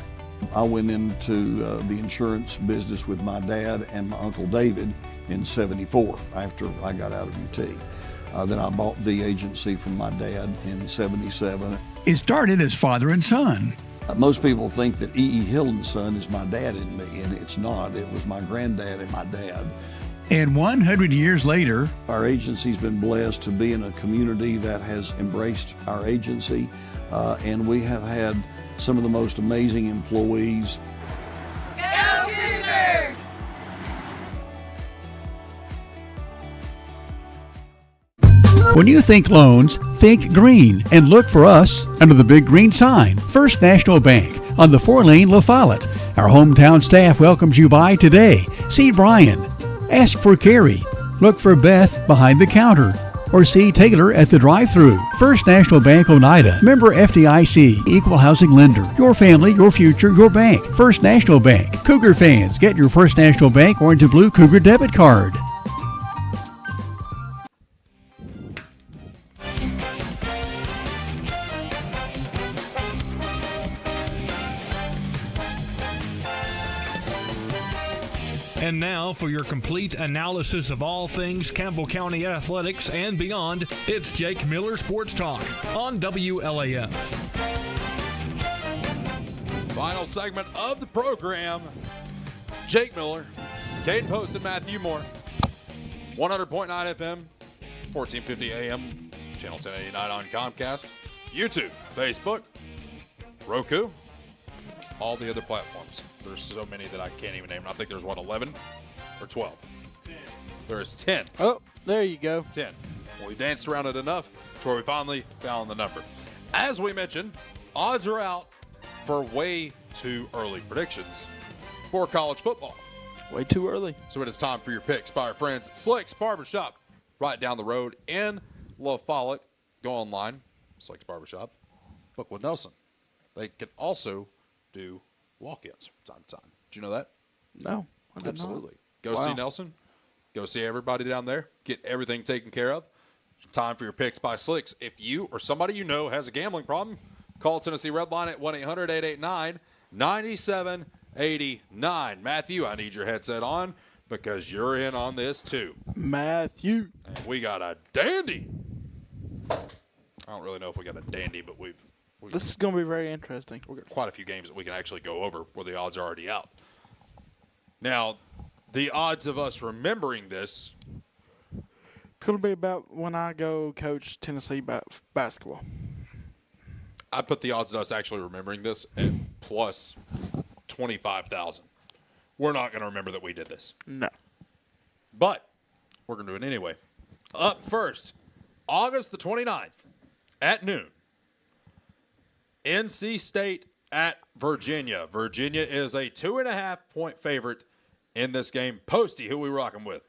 I went into the insurance business with my dad and my Uncle David in '74 after I got out of UT. Then I bought the agency from my dad in '77. It started as father and son. Most people think that E.E. Hill & Son is my dad and me, and it's not. It was my granddad and my dad. And 100 years later, our agency's been blessed to be in a community that has embraced our agency, and we have had some of the most amazing employees. Go Cougars! When you think loans, think green and look for us under the big green sign, First National Bank on the 4-lane La Follette. Our hometown staff welcomes you by today. See Brian. Ask for Carrie. Look for Beth behind the counter. Or see Taylor at the drive-thru. First National Bank Oneida. Member FDIC. Equal housing lender. Your family, your future, your bank. First National Bank. Cougar fans, get your First National Bank orange and blue Cougar debit card. And now, for your complete analysis of all things Campbell County athletics and beyond, it's Jake Miller Sports Talk on WLAF. Final segment of the program. Jake Miller, Caden Post, and Matthew Moore. 100.9 FM, 1450 AM, channel 1089 on Comcast, YouTube, Facebook, Roku, all the other platforms. There's so many that I can't even name. I think there's, 11 or 12? 10. There is 10. Oh, there you go. 10. Well, we danced around it enough to where we finally found the number. As we mentioned, odds are out for way too early predictions for college football. Way too early. So it is time for your picks by our friends at Slick's Barbershop, right down the road in La Follette. Go online, Slick's Barbershop. Book with Nelson. They can also do walk-ins from time to time. Did you know that? No, I did Absolutely. not. Go see Nelson. Go see everybody down there. Get everything taken care of. Time for your picks by Slicks. If you or somebody you know has a gambling problem, call Tennessee Red Line at 1-800-889-9789. Matthew, I need your headset on because you're in on this too. Matthew. And we got a dandy. I don't really know if we got a dandy, but we've this is going to be very interesting. We've got quite a few games that we can actually go over where the odds are already out. Now, the odds of us remembering this. It's going to be about when I go coach Tennessee basketball. I put the odds of us actually remembering this at plus 25,000. We're not going to remember that we did this. No. But we're going to do it anyway. Up first, August the 29th at noon. NC State at Virginia. Virginia is a 2.5-point favorite in this game. Posty, who we rocking with?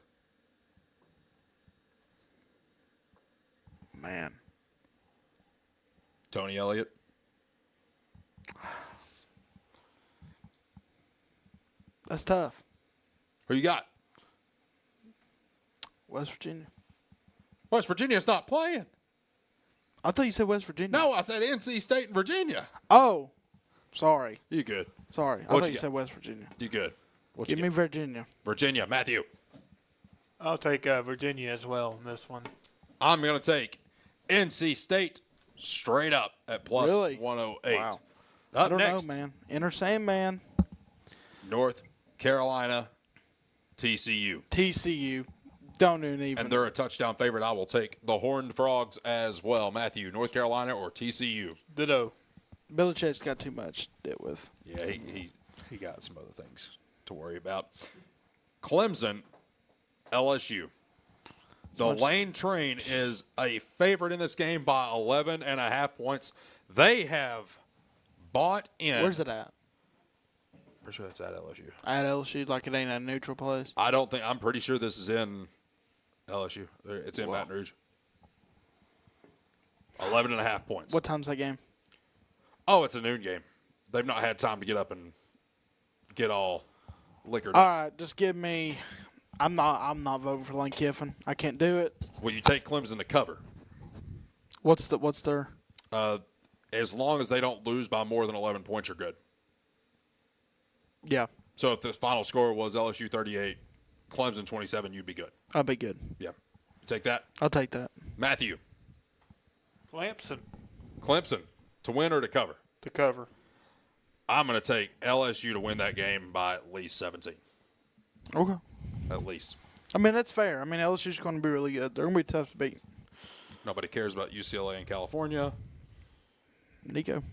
Man. Tony Elliott. That's tough. Who you got? West Virginia. West Virginia's not playing. I thought you said West Virginia. No, I said NC State and Virginia. Oh, sorry. You good? Sorry. I What thought you got? said West Virginia. You good? Give me Virginia. Virginia. Matthew. I'll take Virginia as well in this one. I'm going to take NC State straight up at plus Really? 108. Wow. Up I don't next, know, man. Inner Sandman. North Carolina, TCU. TCU. Don't even. And they're a touchdown favorite. I will take the Horned Frogs as well. Matthew, North Carolina or TCU? Ditto. Belichick's got too much to deal with. Yeah, he got some other things to worry about. Clemson, LSU. The Lane Train is a favorite in this game by 11.5 points. They have bought in. Where's it at? Pretty sure that's at LSU. At LSU, like it ain't a neutral place. I'm pretty sure this is in LSU. It's in Baton Rouge. 11.5 points. What time's that game? Oh, it's a noon game. They've not had time to get up and get all liquored All up. right, just give me. I'm not voting for Lane Kiffin. I can't do it. Will you take Clemson to cover? What's their? As long as they don't lose by more than 11 points, you're good. Yeah, So if the final score was LSU 38, Clemson 27, you'd be good. I'll be good. Yeah. Take that. I'll take that. Matthew. Clemson to win or to cover? to cover. I'm going to take LSU to win that game by at least 17. Okay. At least. I mean, that's fair. I mean, LSU's going to be really good. They're going to be tough to beat. Nobody cares about UCLA in California. Nico.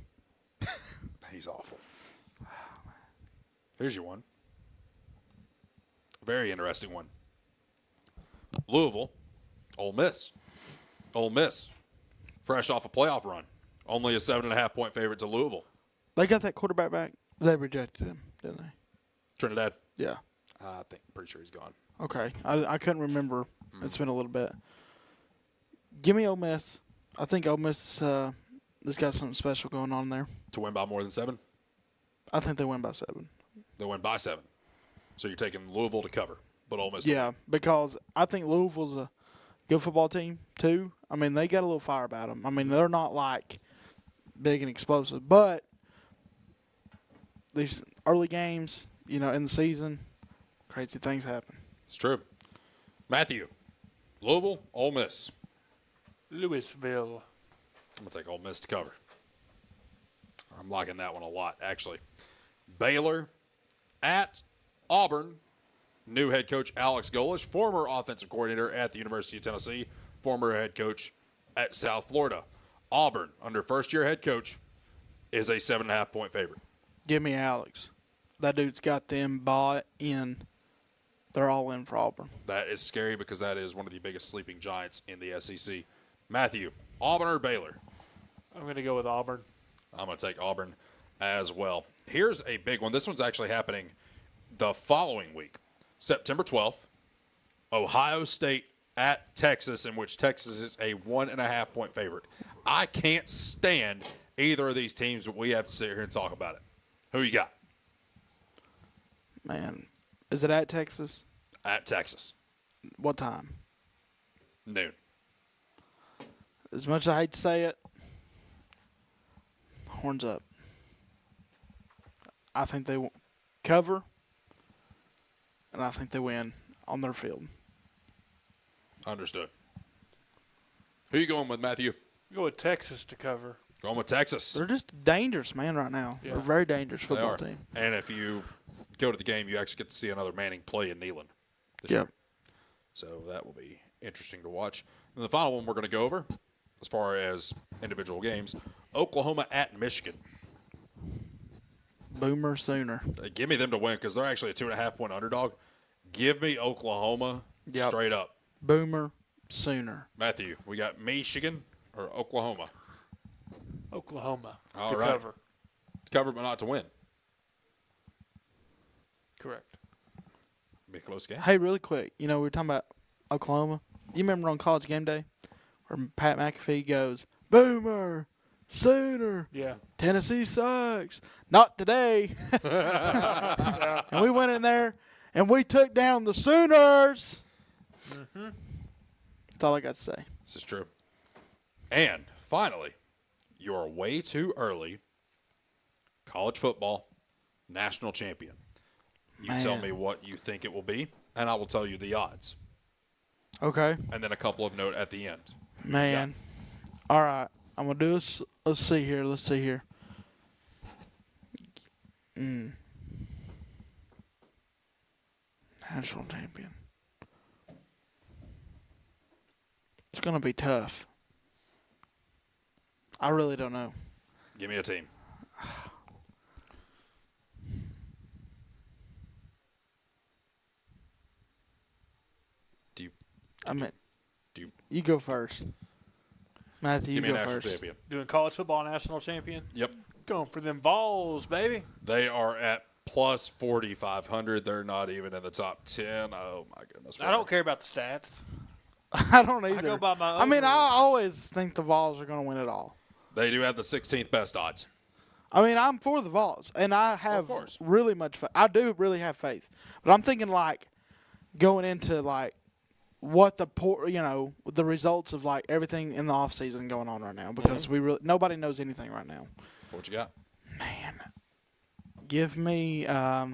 He's awful. Here's your one. Very interesting one. Louisville, Ole Miss. Ole Miss, fresh off a playoff run. Only a 7.5 point favorite to Louisville. They got that quarterback back. They rejected him, didn't they? Trinidad? Yeah. I think, pretty sure he's gone. Okay. I couldn't remember. It's been a little bit. Give me Ole Miss. I think Ole Miss has got something special going on there. To win by more than 7? I think they win by 7. They win by 7. So you're taking Louisville to cover, but Ole Miss. Yeah, because I think Louisville's a good football team, too. I mean, they got a little fire about them. I mean, they're not, like, big and explosive. But these early games, in the season, crazy things happen. It's true. Matthew, Louisville, Ole Miss. Louisville. I'm going to take Ole Miss to cover. I'm liking that one a lot, actually. Baylor at Auburn. New head coach Alex Golish, former offensive coordinator at the University of Tennessee, former head coach at South Florida. Auburn, under first-year head coach, is a 7.5 point favorite. Give me Alex. That dude's got them bought in. They're all in for Auburn. That is scary because that is one of the biggest sleeping giants in the SEC. Matthew, Auburn or Baylor? I'm going to go with Auburn. I'm going to take Auburn as well. Here's a big one. This one's actually happening the following week. September 12th, Ohio State at Texas, in which Texas is a 1.5 point favorite. I can't stand either of these teams, but we have to sit here and talk about it. Who you got? Man, is it at Texas? At Texas. What time? Noon. As much as I hate to say it, horns up. I think they cover, and I think they win on their field. Understood. Who you going with, Matthew? Go with Texas to cover. Going with Texas. They're just dangerous, man, right now. Yeah. They're a very dangerous They football are. team. And if you go to the game, you actually get to see another Manning play in Neyland this Yep. year. So that will be interesting to watch. And the final one we're going to go over, as far as individual games, Oklahoma at Michigan. Boomer Sooner. Give me them to win because they're actually a 2.5 point underdog. Give me Oklahoma Yep. straight up. Boomer Sooner. Matthew, we got Michigan or Oklahoma? Oklahoma All to right. cover. To cover, but not to win. Correct. Be a close game. Hey, really quick, we were talking about Oklahoma. You remember on College Game Day where Pat McAfee goes, Boomer Sooner. Yeah. Tennessee sucks. Not today. And we went in there and we took down the Sooners. Mm-hmm. That's all I got to say. This is true. And finally, you're way too early. College football national champion. You tell me what you think it will be, and I will tell you the odds. Okay. And then a couple of note at the end. Man. Yeah. All right. I'm going to do this. Let's see here. National champion. It's going to be tough. I really don't know. Give me a team. You go first. Matthew, Give me you a go national first. champion. Doing college football national champion? Yep. Going for them Vols, baby. They are at plus 4,500. They're not even in the top 10. Oh, my goodness. I don't care about the stats. I don't either. I go by my own I mean, I rules. always think the Vols are going to win it all. They do have the 16th best odds. I mean, I'm for the Vols, and I have really much faith. I do really have faith. But I'm thinking, like, going into, like, what the results of, like, everything in the offseason going on right now, because nobody knows anything right now. What you got? Man. Give me That's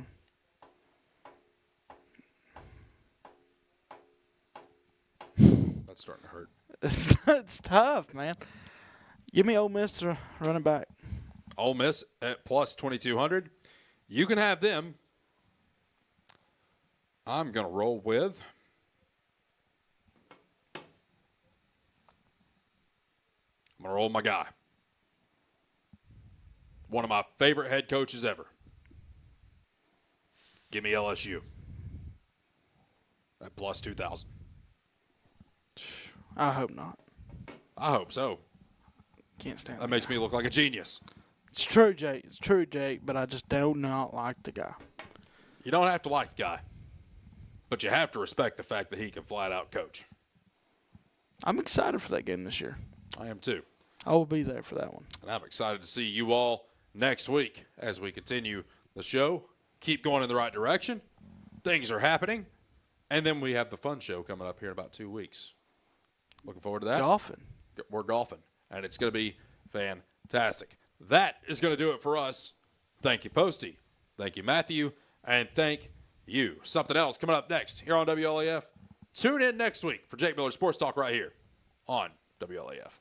starting to hurt. it's tough, man. Give me Ole Miss to run it back. Ole Miss at plus 2,200. You can have them. I'm going to roll with my guy. One of my favorite head coaches ever. Give me LSU. At plus 2,000. I hope not. I hope so. Can't stand that. Makes me look like a genius. It's true, Jake. It's true, Jake, but I just do not like the guy. You don't have to like the guy, but you have to respect the fact that he can flat out coach. I'm excited for that game this year. I am too. I will be there for that one. And I'm excited to see you all next week as we continue the show. Keep going in the right direction. Things are happening. And then we have the fun show coming up here in about 2 weeks. Looking forward to that. Golfing. We're golfing. And it's going to be fantastic. That is going to do it for us. Thank you, Posty. Thank you, Matthew. And thank you. Something else coming up next here on WLAF. Tune in next week for Jake Miller Sports Talk right here on WLAF.